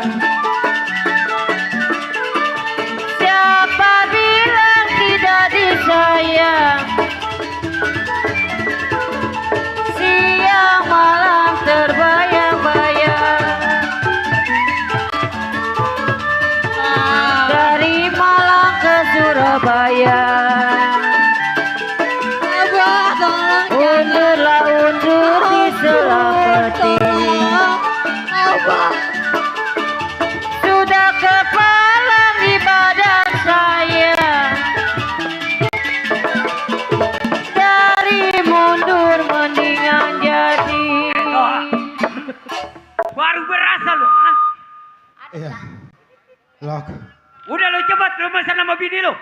E: Siapa bilang tidak disayang, siang malam terbayang-bayang. Dari Malang ke Surabaya, undurlah undur di Selapeti. Sudah kepalang di badan saya, dari mundur mendingan jadi.
H: berasa lu, ah?
G: Iya. Lok,
H: Udah lu cepat lu pesan sama bini lu.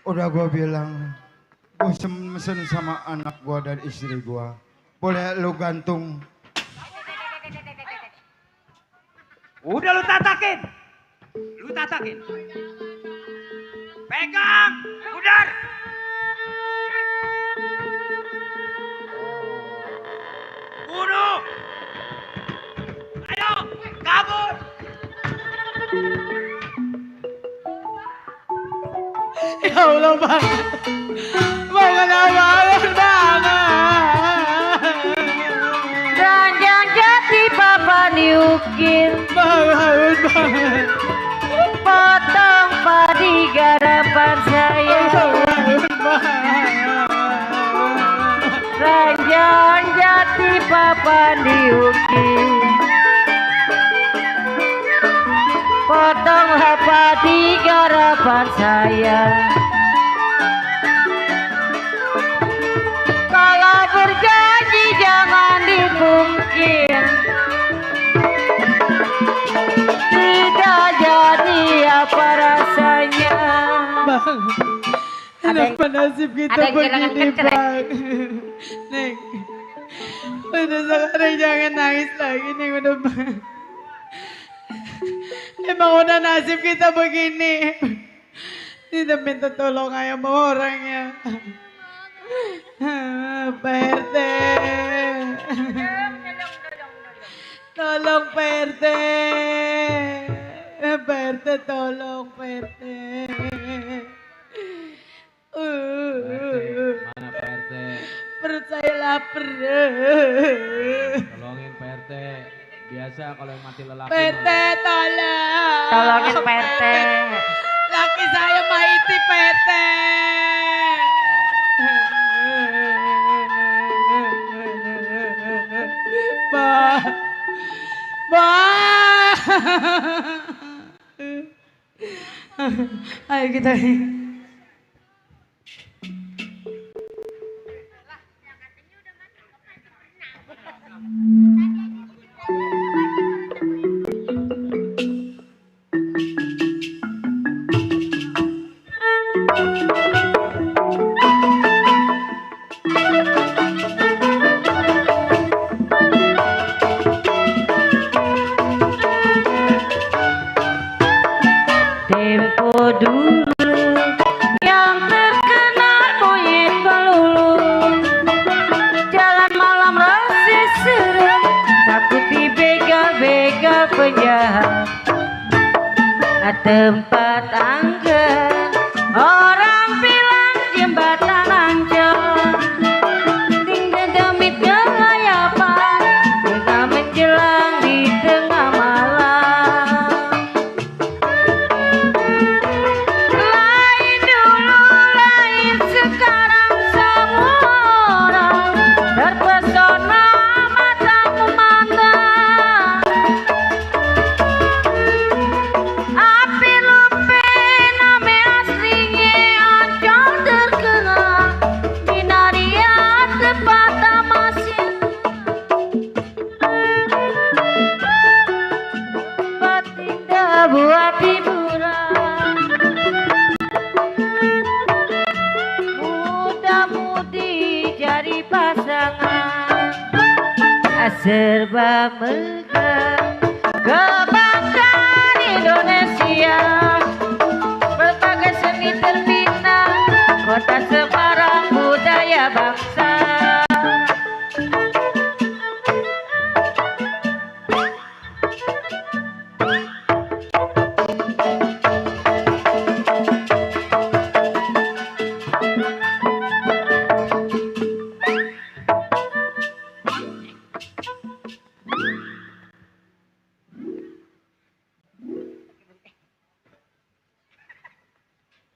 G: udah gua bilang. Gua mesen sama anak gua dan istri gua. Boleh lu gantung.
H: Udah lu tatakin. Lu tatakin. Pegang, udar. Bunuh. Ayo, kabur.
C: Ya Allah bang. Bang kenapa bang?
E: Ranjang jati papa diukir,
C: Bang bang.
E: potong padi garapan saya. Ranjang jati papa diukir, potong padi garapan saya. Kalau berjanji jangan dipungkir, tidak jadi apa rasanya.
C: Bang, kenapa nasib kita
E: ada yang kehilangan
C: begini
E: kecerek.
C: bang? Neng, udah sekarang jangan nangis lagi Neng, udah bang. Emang udah nasib kita begini. Tidak minta tolong aja sama orangnya. Pak RT. Tolong Pak RT. Pak RT tolong Pak RT.
B: Mana Pak RT?
C: Perut saya lapar.
B: Tolongin Pak RT. Biasa kalau yang mati lelaki.
C: Pak RT tolong.
E: Tolongin Pak RT.
C: Laki saya Maiti Pak RT. Bah. Bah. Ayo kita.
E: Tempo dulu yang terkenal monyet pelulu, jalan malam rasa serem, takut dibegal-begal penjahat. Tempat angker orang bilang jembatan Ancol, tinggal demit gelayapan tengah menjelang di tengah malam. Lain dulu, lain sekarang, semua orang terpesona mata memandang. Api lupe nama aslinya Ancol terkenal, binaria tempat tamasya, tempat indah buat hiburan. Muda-mudi cari pasangan, serba megah kebanggaan Indonesia. Berbagai seni terbina, kota Semarang budaya bangsa.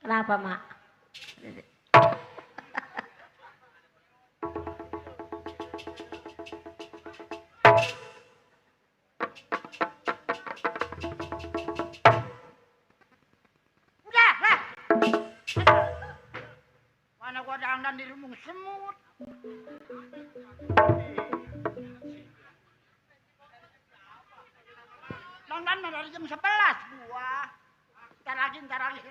E: Kenapa, Mak?
A: Udah lah. Mana gua dandan di lumbung semut. mana dari jam 11 gua. Ntar lagi.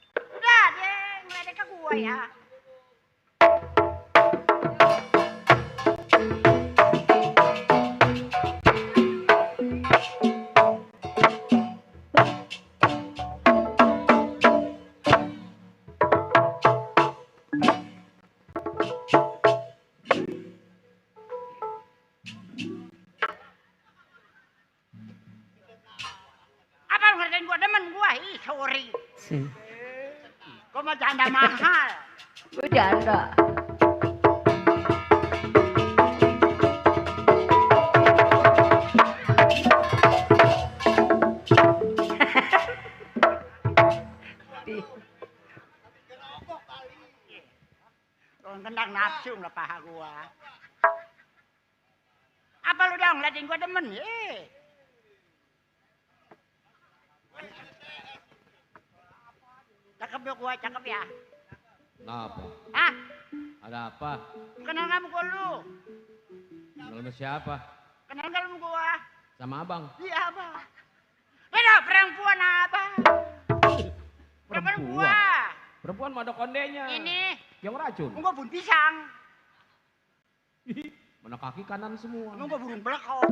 A: Udah, dia ngeledek ke gua ya. Apa lu ngerjain gua demen gua? Ih, sorry. Gua mah janda mahal.
E: Gue janda.
A: Kau kendang nafsu nggak paha gua. Apa lu dong ngeliatin gua demen? Cakep ya gua, cakep ya.
B: Kenapa?
A: Hah?
B: Ada apa?
A: Kenal nggak sama gua lu?
B: Kenal sama siapa?
A: Kenal nggak lu sama gua?
B: Sama abang.
A: Iya abang. Ada perempuan abang. Perempuan gua.
B: Perempuan mah ada kondenya.
A: Ini.
B: Yang racun.
A: Gua bun pisang.
B: Mana kaki kanan semua.
A: Gua burung belekok.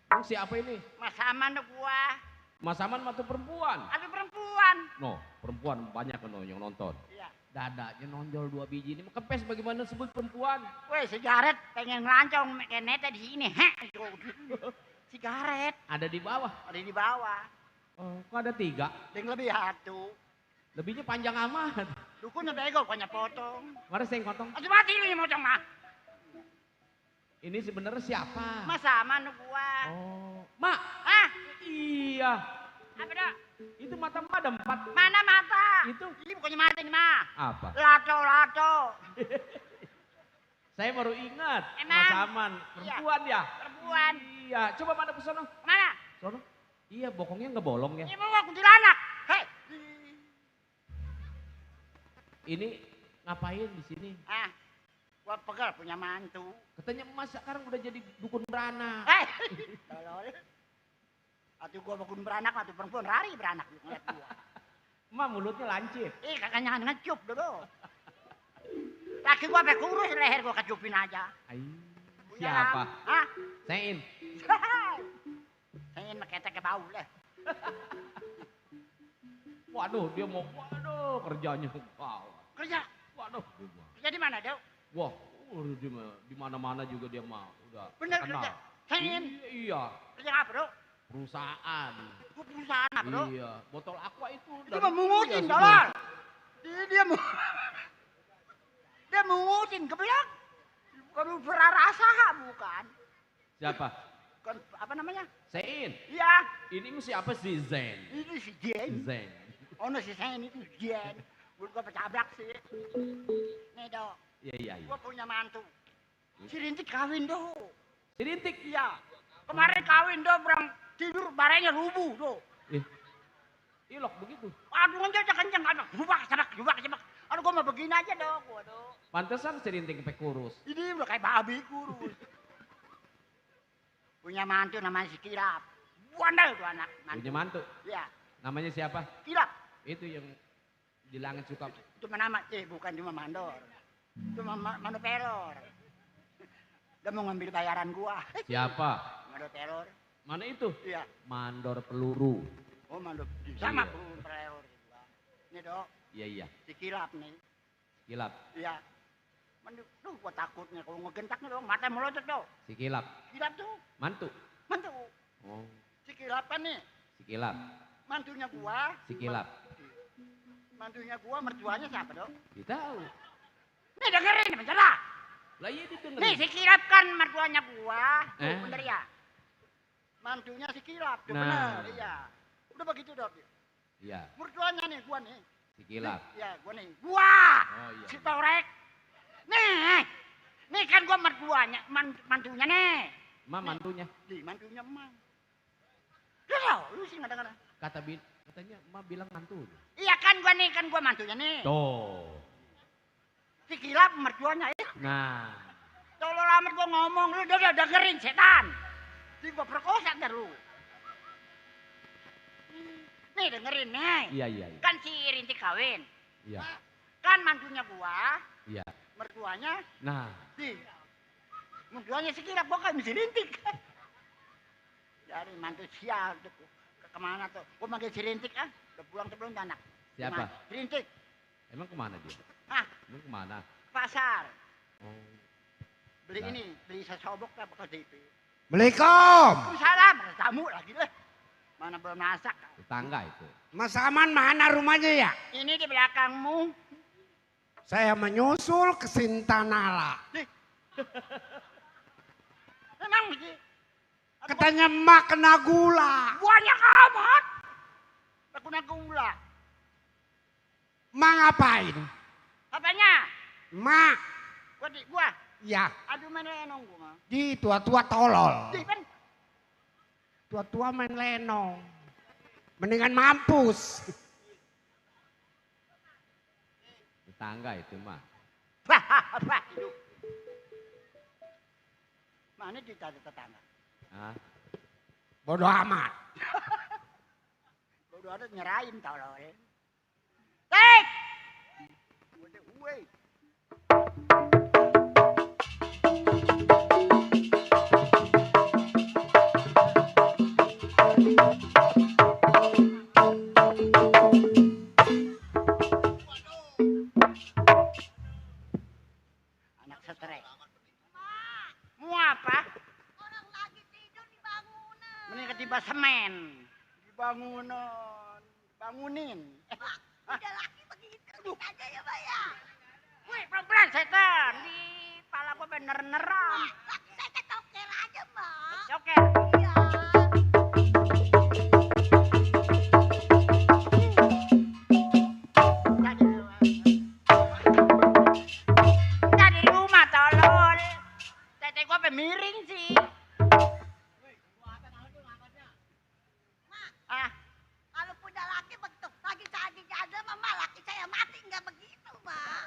B: Emang siapa ini?
A: Mas aman gua.
B: Mas Aman mah tuh perempuan.
A: Ada perempuan.
B: No, perempuan banyak kan yang nonton.
A: Iya.
B: Dadanya nonjol 2 biji ini mah kempes bagaimana sebut perempuan?
A: Weh, sigaret pengen ngelancong keneta di sini. Heh. Sigaret
B: Ada di bawah.
A: ada di bawah.
B: Oh, kok ada 3?
A: Yang lebih satu.
B: Lebihnya panjang amat.
A: Dukunnya bego, banyak potong.
B: Mana saya yang potong?
A: Aduh mati lu yang motong mah.
B: Ini sebenarnya siapa?
A: Mas aman gua.
B: Oh, Mak.
A: Hah?
B: Iya.
A: Apa dah?
B: Itu mata Mak ada 4.
A: Mana mata?
B: Itu.
A: Ini bukannya mata ini mah.
B: Apa?
A: Lato.
B: Saya baru ingat.
A: Emang?
B: Mas Aman. Perempuan ya?
A: Perempuan.
B: Iya. Coba mana ke sono?
A: Mana?
B: Sono. Iya, bokongnya nggak bolong ya.
A: Ini mau kuntilanak. Hei.
B: Ini ngapain di sini?
A: Ah, gua pegal punya mantu.
B: Katanya Mas sekarang udah jadi dukun beranak.
A: Hei. Tolol. Atuh gua bakun beranak, atuh perempuan rari beranak ngeliat gua.
B: Emak mulutnya lancip.
A: Kakak jangan ngecup dulu. Laki gua sampai kurus leher gua kecupin aja.
B: Ai,
A: Punya
B: siapa?
A: lam. Hah?
B: Sein.
A: Saya ingin pakai ke bau lah.
B: Waduh, dia mau kerjanya. Wow.
A: Kerja.
B: Waduh.
A: Kerja di mana, Dok?
B: Wah, di mana-mana juga dia mau. Udah
A: Bener
B: terkenal.
A: kerja. Saya ingin.
B: Iya,
A: Kerja apa, Dok?
B: perusahaan.
A: Gua perusahaan apa, Dok?
B: Iya, botol aqua itu.
A: Itu
B: dari
A: mah mungutin,
B: dia
A: tolol. Dia mungutin ke belakang. Bukan berarasa, bukan.
B: Siapa?
A: Bukan apa namanya?
B: Sein.
A: Iya.
B: Ini mesti apa sih Zen?
A: Itu si Jen.
B: Zen.
A: Oh, no, si Sen itu Jen. Gua petabrak sih. Nih, Dok.
B: Iya.
A: Gua punya mantu. Si Rintik kawin, Dok.
B: Sirintik.
A: Iya. Kemarin kawin, Dok. Berang tidur barengnya rubuh, Dok.
B: Ilok begitu.
A: Aduh, kencang. Aduh, jubak. Aduh, gua mau begini aja, Dok. Waduh.
B: Pantesan sirintik sampai kurus.
A: Ini udah kayak babi kurus. Punya mantu namanya si Kilap. Wandal tuh anak.
B: Punya mantu.
A: Iya.
B: Namanya siapa?
A: Kilap.
B: Itu yang di langit suka.
A: Itu nama, bukan cuma mandor. Itu mandor teror. Dia mau ngambil bayaran gua.
B: Siapa?
A: Mandor teror.
B: Mana itu?
A: Iya.
B: Mandor peluru.
A: Oh, mandor. Sama
B: Iya.
A: peluru teror. Ini, Dok.
B: Iya.
A: Si Kilap nih.
B: Kilap.
A: Iya. Duh, gua takutnya kalau ngegentaknya dong, mata melotot dong.
B: Si Kilap.
A: Kilap tuh,
B: Mantu.
A: mantu.
B: Oh,
A: Si Kilap kan nih,
B: si Kilap.
A: mantunya gua.
B: Si Kilap.
A: Mantunya gua, mertuanya siapa dong?
B: Kita tahu.
A: Nih dengerin, bentar.
B: Lah iya didengerin.
A: Nih si Kilap kan mertuanya gua. Tuh,
B: Eh.
A: bener ya? Mantunya si Kilap, tuh
B: Nah.
A: bener, iya. Udah begitu dong.
B: Iya.
A: Mertuanya nih, gua nih.
B: Si Kilap.
A: Ya, gua nih. Gua.
B: Oh iya.
A: Si Torek. Nih. Nih kan gua mertuanya, mantunya nih.
B: Ma mantunya.
A: Di mantunya emang. Lu sih kadang-kadang.
B: Katanya Ma bilang mantu.
A: Iya kan gua mantunya nih.
B: Tuh.
A: Si Kilap mertuanya ya.
B: Nah.
A: Tolol amat gua ngomong, lu udah dengerin setan. Di gua perkosa dah lu. Nih dengerin nih.
B: Iya.
A: Kan si Rintik kawin.
B: Iya.
A: Kan mantunya gua,
B: Iya.
A: mertuanya
B: Nah.
A: si mertuanya si Kilap gua kan si Rintik. Jadi mantu sial tuh. Kemana tuh? Gua manggil si Rintik ah. Udah pulang sebelum anak.
B: Siapa?
A: Si Rintik.
B: Emang kemana dia?
A: Hah?
B: Emang kemana?
A: Pasar.
B: Oh.
A: Beli
B: Nah.
A: ini, beli sesobok lah bakal DP.
G: Assalamualaikum.
A: Waalaikumsalam, ada tamu lagi deh. Mana belum masak.
B: Tetangga itu.
G: Mas Aman mana rumahnya ya?
A: Ini di belakangmu.
G: Saya menyusul ke Sintanala.
A: Emang sih?
G: Katanya emak kena gula.
A: Banyak amat. Aku nak gula.
G: Emak ngapain?
A: Apanya?
G: Emak.
A: Gua.
G: Ya,
A: Aduh main lenong gua mah.
G: di tua-tua tolol.
A: Di kan.
G: Tua-tua main lenong. Mendingan mampus.
B: Tetangga itu mah.
A: Wah, hidup. Mana dicari tetangga?
B: Hah?
G: Bodoh amat.
A: Bodoh ada nyerahin tolol. Tek! Udah, weh. Anak setrek. Mau apa?
C: Orang lagi tidur di bangunan.
A: Mending ketiba semen. Di bangunan. Bangunin.
C: Udah laki begitu aja ya, Pak ya.
A: Wih, pelan-pelan setan. Di kepala gua bener-beneran.
C: Laki saya ketoker aja, Mbak.
A: Oke.
C: Iya.
A: Dari rumah tolol. Tete gua miring sih. Ah,
C: Kalau punya laki begitu, lagi saya ada mama laki saya mati nggak begitu, Mbak.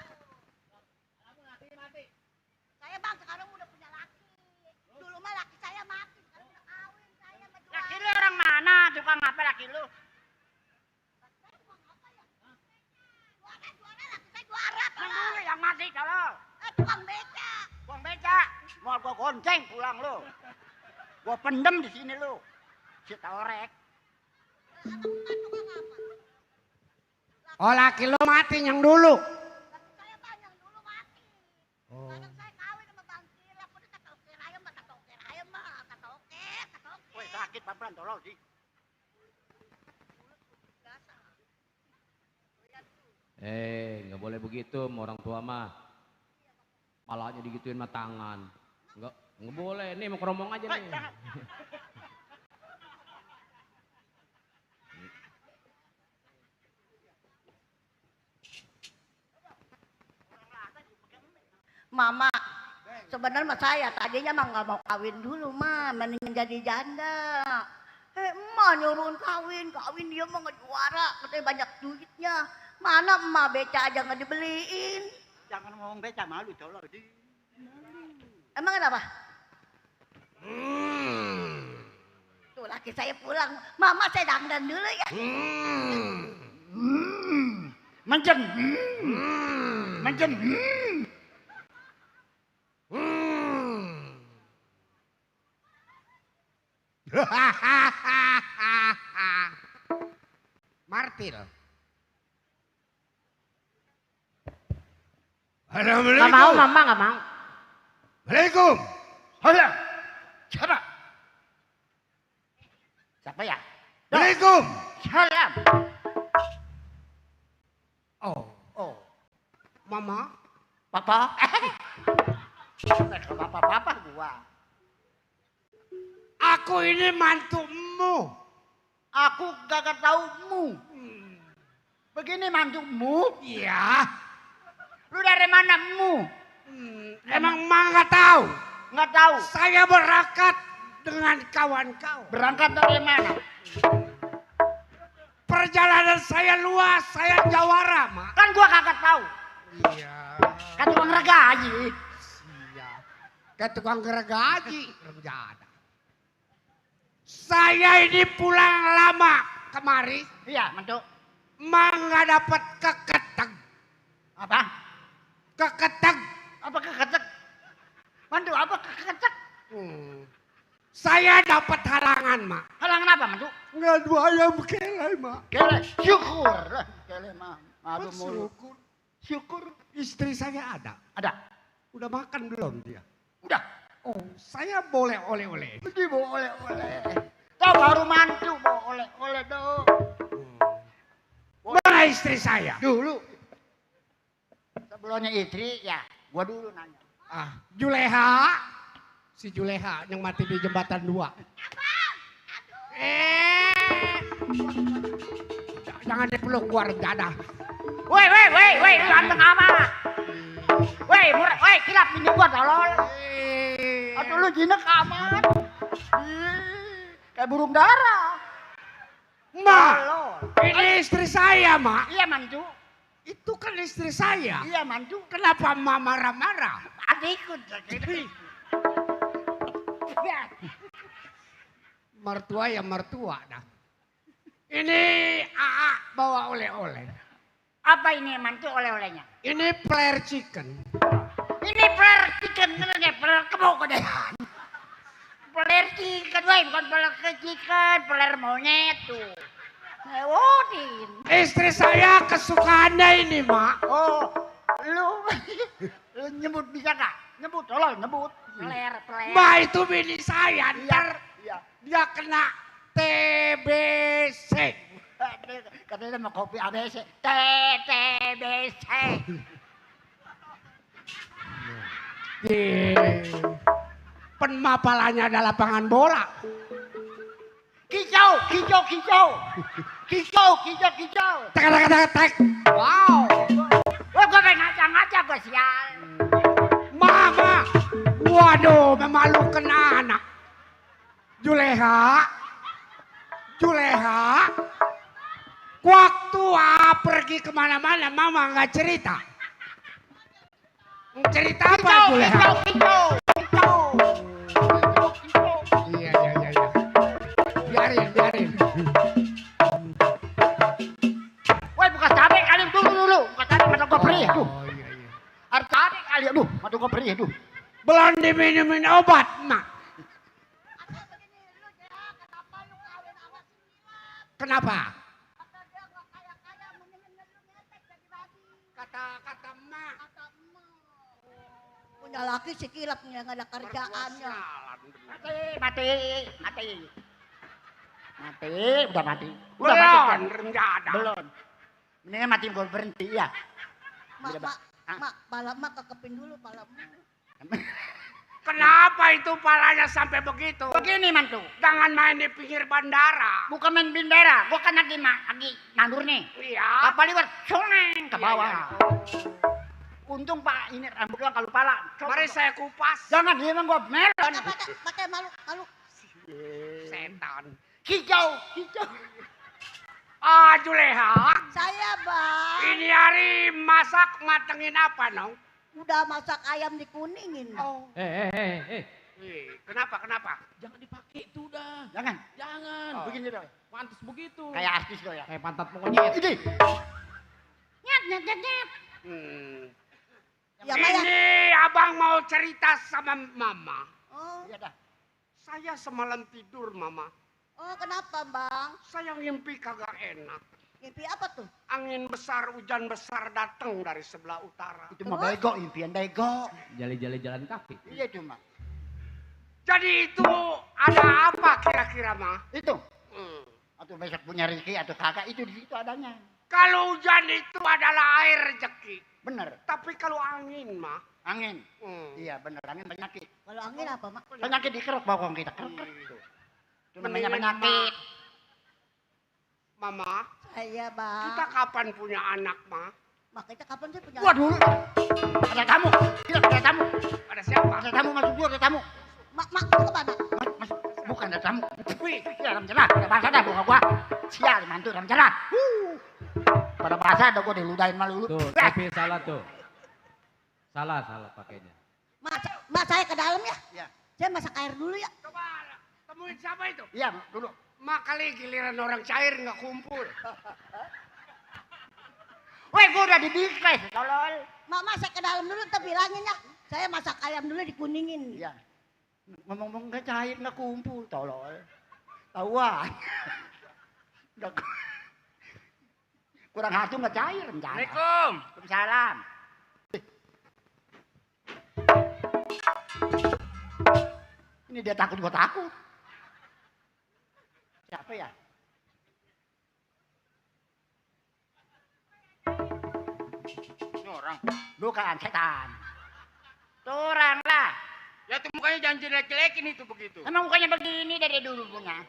C: Saya bang sekarang udah punya laki. Dulu mah laki saya mati, sekarang udah kawin saya sama dua.
A: laki lu orang mana? Tukang apa laki lu?
C: Juara laki saya juara.
A: Yang dulu yang mati tolol.
C: Tukang beca.
A: Buang beca. Mau gua gonceng pulang lu. Gua pendem di sini lu. Si Torek.
G: Oh laki lo mati yang dulu.
C: Laki saya bang yang dulu mati. Sekarang saya kawin sama bang Kira. Aku udah ketoker ayam, Mbak. Ketoker ayam, Mbak. Ketoker.
A: Woi sakit pelan tolol sih.
B: Nggak boleh begitu sama orang tua mah. Palanya digituin sama tangan. Nggak boleh. Nih mau keromong aja nih.
C: Mama, sebenarnya saya tadinya mah nggak mau kawin dulu, mah mendingan jadi janda. Emak nyuruhin kawin dia mah nggak juara, katanya banyak duitnya. Mana emak beca aja nggak dibeliin.
A: Jangan ngomong beca malu tolol sih.
C: Emang kenapa? Tuh laki saya pulang, mama saya dandan dulu ya.
A: Menjen. Menjen.
G: Martil.
E: Gak mau, mama gak mau.
G: Assalamualaikum.
A: Halo. Siapa? Siapa ya?
G: Assalamualaikum.
A: Salam.
G: Oh, mama.
A: Papa. Papa gua.
G: Aku ini mantumu.
A: Aku gak tahu mu.
G: Begini mantumu.
A: Iya.
G: Lu dari mana mu?
A: Emang Mak nggak tahu?
G: Nggak tahu.
A: Saya berangkat dengan kawan-kawan.
G: Berangkat dari mana?
A: Perjalanan saya luas, saya jawara, Mak.
G: Kan gua kagak tahu.
A: Iya.
G: Kan tukang gergaji.
A: Iya. Ke tukang gergaji. Rencana. Saya ini pulang lama kemari.
G: Iya, mantu.
A: Mak nggak dapat keketeg.
G: Apa?
A: Keketeg.
G: Apa keketek? Mantu, apa keketek?
A: Saya dapat halangan, Mak.
G: Halangan apa, mantu?
A: Nggak dua ayam kele, Mak.
G: Kele, syukur. Kele mah. Aduh mulu.
A: Syukur.
G: Syukur.
A: Istri saya ada.
G: Ada.
A: Udah makan belum dia?
G: Udah.
A: Oh, saya boleh oleh-oleh.
G: Mesti bawa oleh-oleh. Kau baru mantu bawa oleh-oleh dong.
A: Mana istri saya?
G: Dulu. Sebelumnya istri, ya. Gua dulu nanya.
A: Juleha. Si Juleha yang mati di jembatan 2. Jangan dipeluk gua rencana.
G: Woi, lu anteng amat. Woi, kilap ini gua tolol. Aduh lu jinak amat. Kayak burung dara.
A: Mak,
G: Tolol.
A: ini istri saya, Mak.
G: Iya mantu.
A: Itu kan istri saya.
G: Iya mantu.
A: Kenapa Mak marah-marah?
G: Adikku.
A: Mertua ya mertua dah. Ini AA bawa oleh-oleh.
G: Apa ini mantu oleh-olehnya?
A: Ini flare chicken.
G: Ini flare chicken, benernya flare kemokodean. Flare chicken, woi bukan flare chicken, flare monyet tuh. Ngewodin.
A: Istri saya kesukaannya ini, Mak.
G: Oh, lu nyebut bisa gak? Nyebut, tolong nyebut. Flare.
A: Mak itu bini saya, ntar
G: Iya.
A: dia kena TBC.
G: Katanya mau kopi ABC. TBC.
A: Penmapalannya ada lapangan bola.
G: Kicau.
A: Tek. Wow.
G: Wah, gue pengen ngaca-ngaca gue sial.
A: Mama. Waduh, memalukan anak. Juleha. Waktu pergi kemana-mana, Mama nggak cerita. Cerita apa, Juleha?
G: Kicau.
A: Iya. Biarin.
G: Woi, buka cabe kali dulu. Buka cabe mata gue perih. Aduh.
A: Iya.
G: Harus cabe kali. Aduh, mata gue perih. Aduh.
A: Belum diminumin obat, Mak. Kenapa? Kata Mak.
I: Punya laki si kilap nggak ada kerjaannya.
G: Mati. Udah mati.
A: Belum,
G: kan?
A: rencana.
G: Belum. Mendingan mati gue berhenti ya.
I: Mak, pala mak kekepin dulu palamu.
A: Kenapa itu palanya sampai begitu?
G: Begini mantu.
A: Jangan main di pinggir bandara.
G: Bukan main bendera. Gue kan lagi nandur nih.
A: Iya.
G: Kapal liwat, soleng ke bawah.
A: Iya.
G: Untung Pak, ini rambut doang kalau pala.
A: Mari saya kupas.
G: Jangan, dia emang gue melon.
I: Pakai malu.
A: Setan.
G: Hijau.
A: Juleha.
I: Saya bang.
A: Ini hari masak matengin apa, Nong?
I: Udah masak ayam dikuningin.
A: Oh. Kenapa?
B: Jangan dipakai itu udah.
G: Jangan.
B: Jangan.
G: Begini dong.
B: Pantas begitu.
G: Kayak artis lo ya.
B: Kayak pantat monyet.
G: Ini. Nyet.
I: Ya Maya.
A: Ini abang mau cerita sama Mama.
I: Oh,
G: Iya dah.
A: Saya semalam tidur, Mama.
I: oh kenapa bang?
A: Saya ngimpi kagak enak.
I: Mimpi apa tuh?
A: Angin besar, hujan besar datang dari sebelah utara.
G: Itu mah bego, impian bego.
B: Jali-jali jalan kaki.
G: Iya cuma.
A: Jadi itu ada apa kira-kira, Ma?
G: Itu. Atau besok punya rezeki atau kagak itu di situ adanya.
A: Kalau hujan itu adalah air rezeki.
G: Bener.
A: Tapi kalau angin, Ma.
G: Angin. Iya bener, angin penyakit.
I: Kalau angin apa mak?
G: Penyakit dikeruk bawang kita. Keruk. Itu namanya
A: Mendingan,
G: penyakit.
A: Mama,
I: Iya, Bang.
J: Kita kapan punya anak, Ma?
I: Mak, kita kapan sih punya?
G: Waduh. Ada tamu. Iya, ada tamu.
J: Ada siapa?
G: Ada tamu masuk dulu, ada tamu.
I: Mak, itu kemana?
G: Masuk. Bukan ada tamu. Wih, dalam celah. Ada bahasa dah bukan gua. Sial, mantu dalam celah. Pada bahasa ada gua diludahin malu.
B: Tuh, tapi salah tuh. Salah pakainya.
I: Mak, saya ke dalam ya.
G: Iya.
I: Saya masak air dulu ya.
J: Coba temuin siapa itu?
G: Iya, dulu.
J: Ma kali giliran orang cair nggak kumpul.
G: Weh, gua udah dibikres, tolol.
I: Mak, saya ke dalam dulu, tapi bilangin ya. Saya masak ayam dulu dikuningin.
G: Iya. Ngomong-ngomong nggak cair, nggak kumpul, tolol. Tahuan. Kurang hatu nggak cair, rencana.
J: Assalamualaikum.
G: Waalaikumsalam. Ini dia takut, gua takut. Siapa ya?
A: Ini orang.
G: Bukan, setan. Tuh orang lah.
A: Ya tuh mukanya jangan jelek-jelekin itu begitu.
G: Emang mukanya begini dari dulu punya.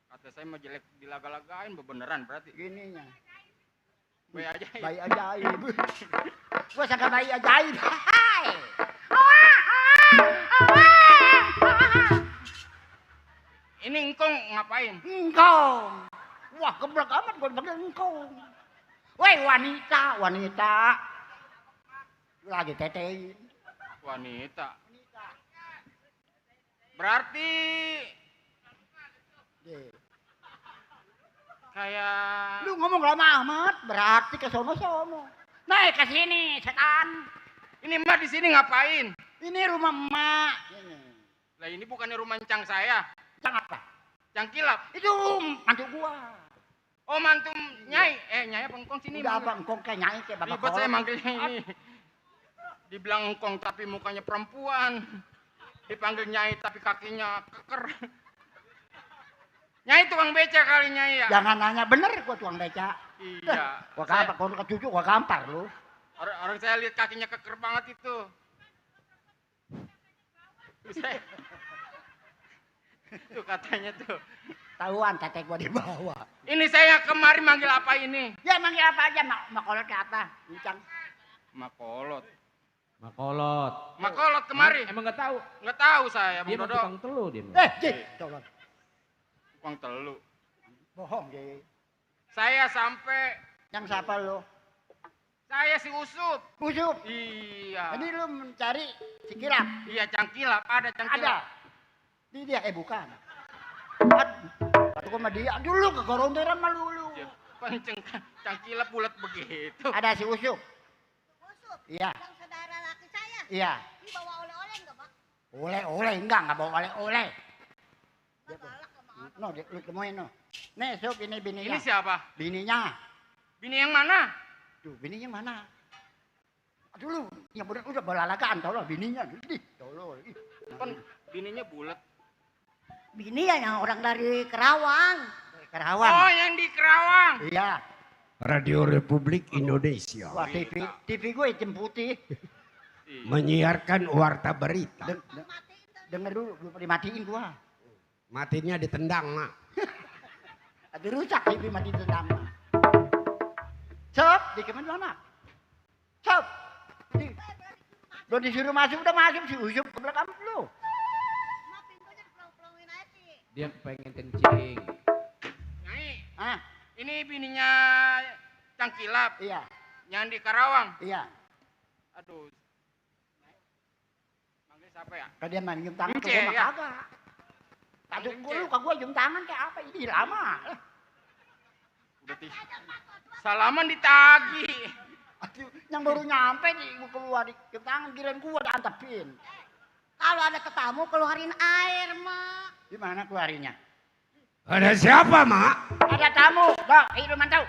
A: Kata saya mau jelek dilaga-lagain beneran berarti.
G: Gininya.
A: Bayi ajaib.
G: Bayi ajaib. Gua sangka bayi ajaib. Hai.
A: Ini engkong ngapain?
G: Engkong. Wah, geblek amat gua panggil engkong. Woi, wanita. Lagi tetein.
A: Wanita. Berarti kayak
G: Lu ngomong lama amat, berarti ke sono-sono. Naik ke sini, setan.
A: ini Mbak di sini ngapain?
G: Ini rumah emak. Ini.
A: Lah ini bukannya rumah encang saya.
G: Cang apa?
A: Cang kilap.
G: Itu mantu gua.
A: Oh mantu Nyai. Nyai apa engkong sini?
G: Udah apa engkong kayak nyai kayak bapak
A: Ribet saya
G: kolot.
A: manggilnya ini. Dibilang engkong tapi mukanya perempuan. Dipanggil Nyai tapi kakinya keker. Nyai tukang beca kali Nyai ya?
G: Jangan nanya bener gua tukang beca.
A: Iya.
G: Gua kampar, kalau ke cucu gua kampar lu.
A: Orang saya lihat kakinya keker banget itu. Saya... Tuh katanya tuh.
G: Tahuan tete gua dibawa.
A: Ini saya kemari manggil apa ini?
G: Ya manggil apa aja, makolot ke apa? Bincang.
A: Makolot.
B: Makolot
A: kemari.
B: Emang nggak tahu?
A: Nggak tahu saya,
B: Dia
A: Bang
B: mah
A: Dodo.
B: tukang telu dia.
G: Jik, tolong.
A: Tukang telu.
G: Bohong, Jik.
A: Saya sampai
G: Yang siapa lu?
A: saya si Usup.
G: Usup.
A: Iya.
G: Jadi lu mencari si Kilap?
A: Iya, Cangkilap. Ada Cangkilap.
G: Ada. Ini dia, bukan. Aduh, gua sama dia. Dulu ke goronderan malu lu.
A: Panceng Cangkilap bulat begitu.
G: Ada si Usup.
I: Usup.
G: Iya.
I: Yang saudara laki saya.
G: Iya.
I: Ini bawa oleh-oleh enggak, Mak?
G: Oleh-oleh enggak bawa oleh-oleh.
I: Mak galak sama aku.
G: No, lu temuin no. Nih, Sup, ini bininya.
A: Ini siapa?
G: Bininya.
A: Bini yang mana?
G: Tuh, bininya mana? Aduh lu, yang bener udah balalagaan tau lah bininya. Ih, tolol. Ih.
A: Kan bininya bulat.
I: Bini ya yang orang dari Kerawang.
G: Kerawang.
A: Oh, yang di Kerawang.
G: Iya.
J: Radio Republik Indonesia
G: Wah, TV gue hitam putih.
J: menyiarkan warta berita.
G: Denger dulu, lupa dimatiin gua.
J: Matinya ditendang, Mak.
G: Tapi rusak TV mati tendang. Sob, di kemana mana? Sob. Lo disuruh masuk, udah masuk si Usup ke belakang lu.
I: Mak pintunya dipelong-pelongin aja sih.
B: Dia pengen kencing.
A: Nyai,
G: Ah,
A: ini bininya Cangkilap.
G: iya,
A: Yang di Karawang.
G: iya.
A: Aduh. Manggil siapa ya?
G: Kalau dia main cium tangan,
A: Ence,
G: kalau gua mah
A: ya?
G: kagak. Tadi
A: Ence.
G: gua lu ke gua cium tangan kayak apa? Ini lama.
A: Udah salaman ditagi.
G: Aduh, yang baru nyampe nih gua keluar cium tangan, kirain gua diantepin.
I: Kalau ada tetamu keluarin air, Mak.
G: Di mana keluarinya?
J: Ada siapa, Mak?
G: Ada tamu, Dok, itu mantau.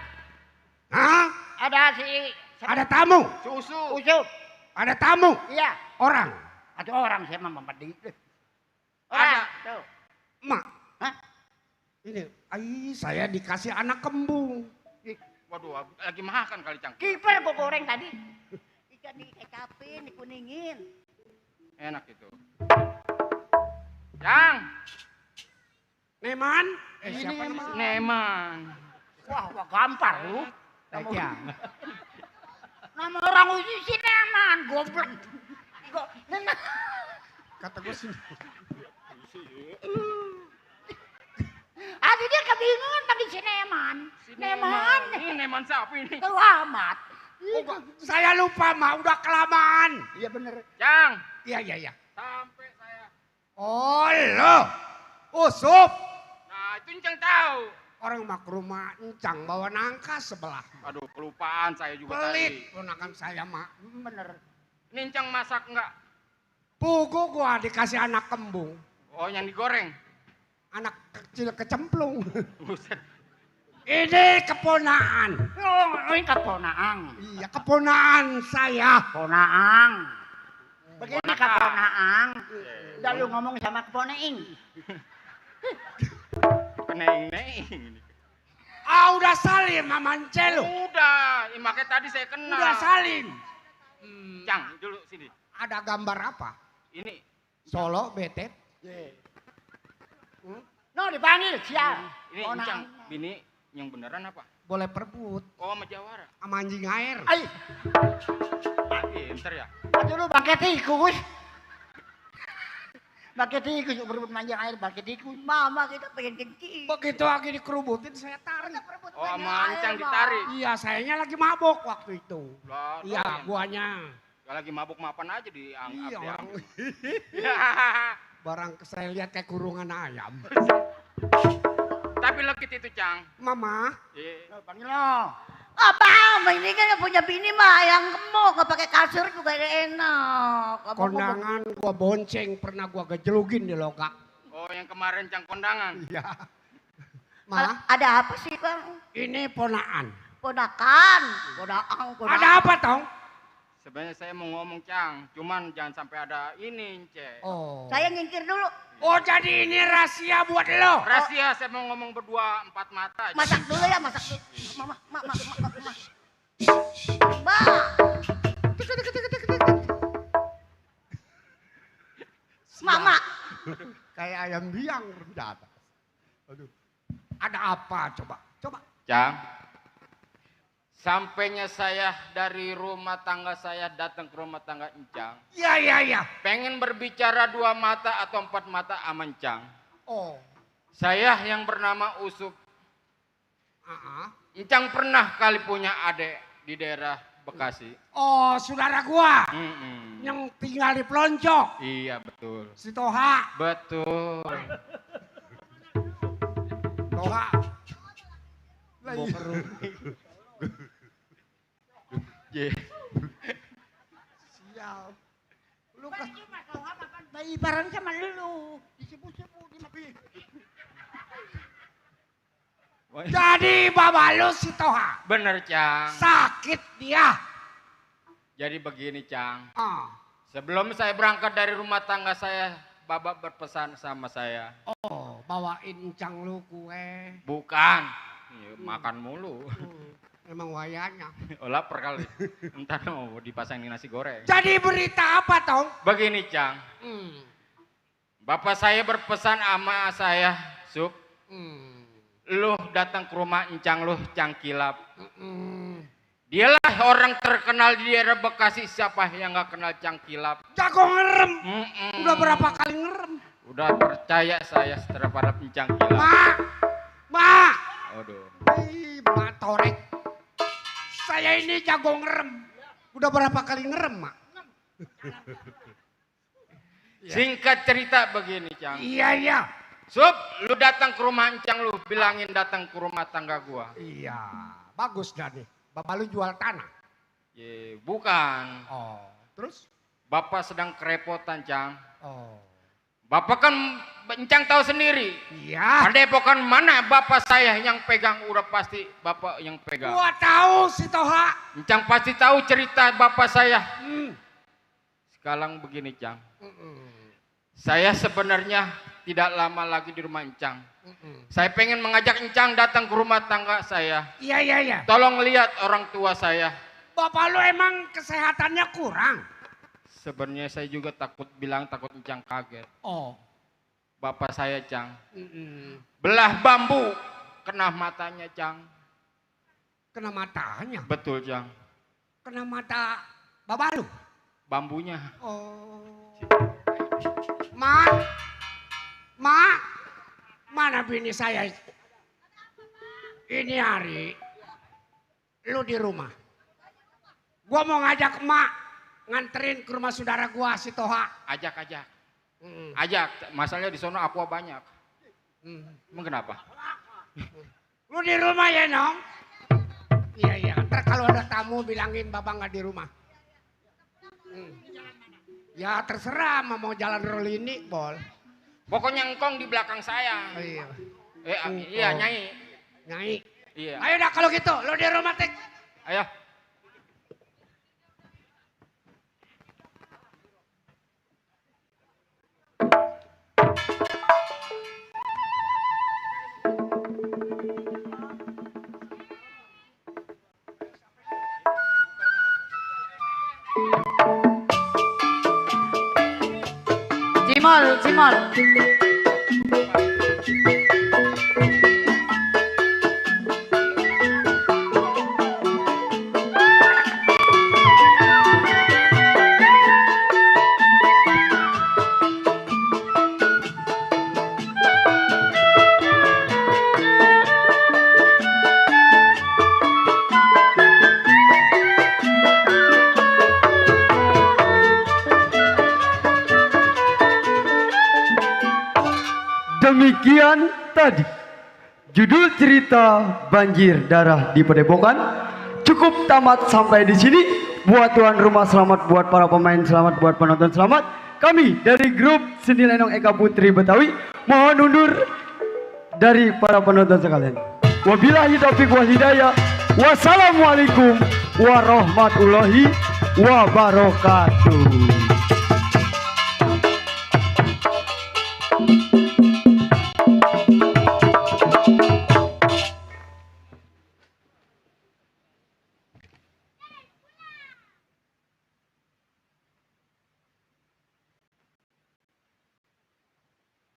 J: Hah?
G: Ada si
J: Ada tamu?
A: Susu.
G: Usup.
J: Ada tamu?
G: Iya,
J: Orang?
G: ada orang saya mah mempedi.
A: Ada.
G: Tuh.
J: Mak,
G: Hah?
J: ini saya dikasih anak kembung.
A: Waduh, lagi makan kali Cang.
G: Kiper gua goreng tadi.
I: Ikan dikecapin, dikuningin.
A: Enak itu. Cang,
J: Neman?
G: Ini
J: Siapa
G: Neman.
J: namanya?
A: Neman.
G: Wah, gampar lu.
J: Ya.
G: Nama orang uji sineman, goblok.
J: Kata gue sih.
G: Adi dia kebingungan tadi sineman. Sineman.
A: Sineman siapa ini?
G: Tahu amat.
J: Saya lupa, Mak. Udah kelamaan.
G: Iya bener.
A: Cang,
J: Iya.
A: sampai saya.
J: Oh, lo. Usup.
A: Nah, itu Encang tahu.
J: Orang mak rumah Encang bawa nangka sebelah.
A: Aduh, kelupaan saya juga
J: Pelit
A: tadi.
J: ponakan saya, Mak.
G: Bener.
A: Ini Encang masak enggak?
J: Pugu gua dikasih anak kembung.
A: Oh, yang digoreng.
J: Anak kecil kecemplung.
A: Buset.
J: Ini keponaan.
G: Oh, ini keponaang.
J: Iya, keponaan saya.
G: Ponaang. Begini
A: Ponaang.
G: keponaang. Udah lu ngomong sama keponaing.
A: Keneng-neng.
J: Udah salim sama Encelu.
A: Udah, makanya tadi saya kenal.
J: Udah salim.
A: Cang, dulu sini.
J: Ada gambar apa?
A: Ini.
J: Solo, betet.
G: No dipanggil siap.
A: Ini Encang, bini yang beneran apa?
J: Boleh perbut.
A: Oh, sama Jawara.
J: Sama anjing air.
G: Ay,
A: Pinter ya.
G: aduh lu pakai tikus. Pakai tikus berebut manjang air pakai tikus.
I: Mama kita pengen kencing.
J: Begitu lagi dikerubutin saya tarik.
A: Oh, sama Encang ditarik.
J: Iya, sayanya lagi mabok waktu itu.
A: Lah,
J: Iya,
A: doyan.
J: guanya.
A: Gak lagi mabuk-mapan aja dianggap.
J: Iya, orang.
A: diambil.
J: Barang saya lihat kayak kurungan ayam.
A: Tapi lekit itu, Cang.
J: Mama,
G: Panggil lo.
I: Abang, ini kan punya bini mah yang gemuk, nggak pakai kasur juga enak.
J: kondangan gua bonceng pernah gua gejelugin di logak.
A: Oh, yang kemarin Cang kondangan.
J: Iya. Ma,
I: Ada apa sih bang?
J: ini ponaan.
I: Ponakan.
J: Ada apa, Tong?
A: Sebenarnya saya mau ngomong, Cang. Cuman jangan sampai ada ini, Ce.
J: Oh.
I: Saya nyingkir dulu.
J: Oh, jadi ini rahasia buat lo.
A: Rahasia, saya mau ngomong berdua 4 mata. aja.
I: Masak dulu ya, masak dulu. Mama. Mbak. Mama.
J: Kayak ayam biang rendah. Aduh. Ada apa coba? Coba.
A: Cang, sampainya saya dari rumah tangga saya datang ke rumah tangga Encang.
J: Iya.
A: Pengen berbicara 2 mata atau 4 mata sama Encang.
J: Oh.
A: Saya yang bernama Usup.
J: Uh-uh.
A: Encang pernah kali punya adik di daerah Bekasi.
J: Oh, saudara gua.
A: Mm-mm.
J: Yang tinggal di Peloncok.
A: Iya, betul.
J: Si Toha.
A: Betul.
J: Toha.
A: Mau ke rumah. Ye.
J: Sial. Lu kan
I: Bayi bareng sama lu. Disebut-sebut.
J: jadi bapak lu si Toha.
A: Bener, Cang.
J: Sakit dia.
A: Jadi begini, Cang.
J: Ah.
A: Sebelum saya berangkat dari rumah tangga saya, Bapak berpesan sama saya.
J: Oh, bawain encang lu kue.
A: Bukan. Ya, makan mulu.
J: Emang wayanya.
A: Oh, lapar kali. Entar mau dipasangin nasi goreng.
J: Jadi berita apa, Tong?
A: Begini, Cang. Bapak saya berpesan sama saya, Sup. Lu datang ke rumah Encang lu, Cang Kilap. Dialah orang terkenal di daerah Bekasi. Siapa yang gak kenal Cang Kilap?
J: Jago ngerem. Udah berapa kali ngerem?
A: Udah percaya saya terhadap Encang Kilap.
J: Ma.
A: Aduh.
J: Mak Torek. Saya ini jago ngerem. Udah berapa kali ngerem, Mak?
A: Singkat cerita begini, Cang.
J: Iya.
A: Sup, lu datang ke rumah Encang lu, bilangin datang ke rumah tangga gua.
J: Iya, bagus dah nih. Bapak lu jual tanah.
A: Ye, bukan.
J: Oh, terus?
A: Bapak sedang kerepotan, Cang.
J: Oh.
A: Bapak kan Encang tahu sendiri.
J: Iya.
A: Padepokan mana bapak saya yang pegang, udah pasti bapak yang pegang.
J: Gua tahu si Toha.
A: Encang pasti tahu cerita bapak saya. Sekarang begini, Cang. Saya sebenarnya tidak lama lagi di rumah Encang. Saya pengen mengajak Encang datang ke rumah tangga saya.
J: Iya.
A: Tolong lihat orang tua saya.
J: Bapak lu emang kesehatannya kurang?
A: Sebenarnya saya juga takut Encang kaget.
J: Oh.
A: Bapak saya, Cang. Belah bambu kena matanya, Cang.
J: Kena matanya.
A: Betul, Jang.
J: Kena mata babalu.
A: Bambunya.
J: Oh. Ma. Ma. Mana bini saya? Ini hari. Lu di rumah. Gua mau ngajak emak nganterin ke rumah saudara gua si Toha.
A: Ajak. Ajak. Masalahnya di sono aqua banyak. Emang kenapa?
J: Lu di rumah ya, Nong? Iya. Ntar kalau ada tamu bilangin Babang nggak di rumah. Ya terserah mau jalan rolini, Bol.
A: Pokoknya engkong di belakang saya.
J: Oh, iya.
A: Iya, Nyai.
J: Nyai.
A: Iya.
J: Ayo dah kalau gitu, lu di rumah, Tik.
A: Ayo.
C: Cimol.
K: Demikian tadi judul cerita Banjir Darah di Padepokan. Cukup tamat sampai di sini. Buat tuan rumah selamat, buat para pemain selamat, buat penonton selamat. Kami dari grup Seni Lenong Eka Putri Betawi mohon undur dari para penonton sekalian. Wabillahi taufiq wal hidayah. Wassalamualaikum warahmatullahi wabarakatuh.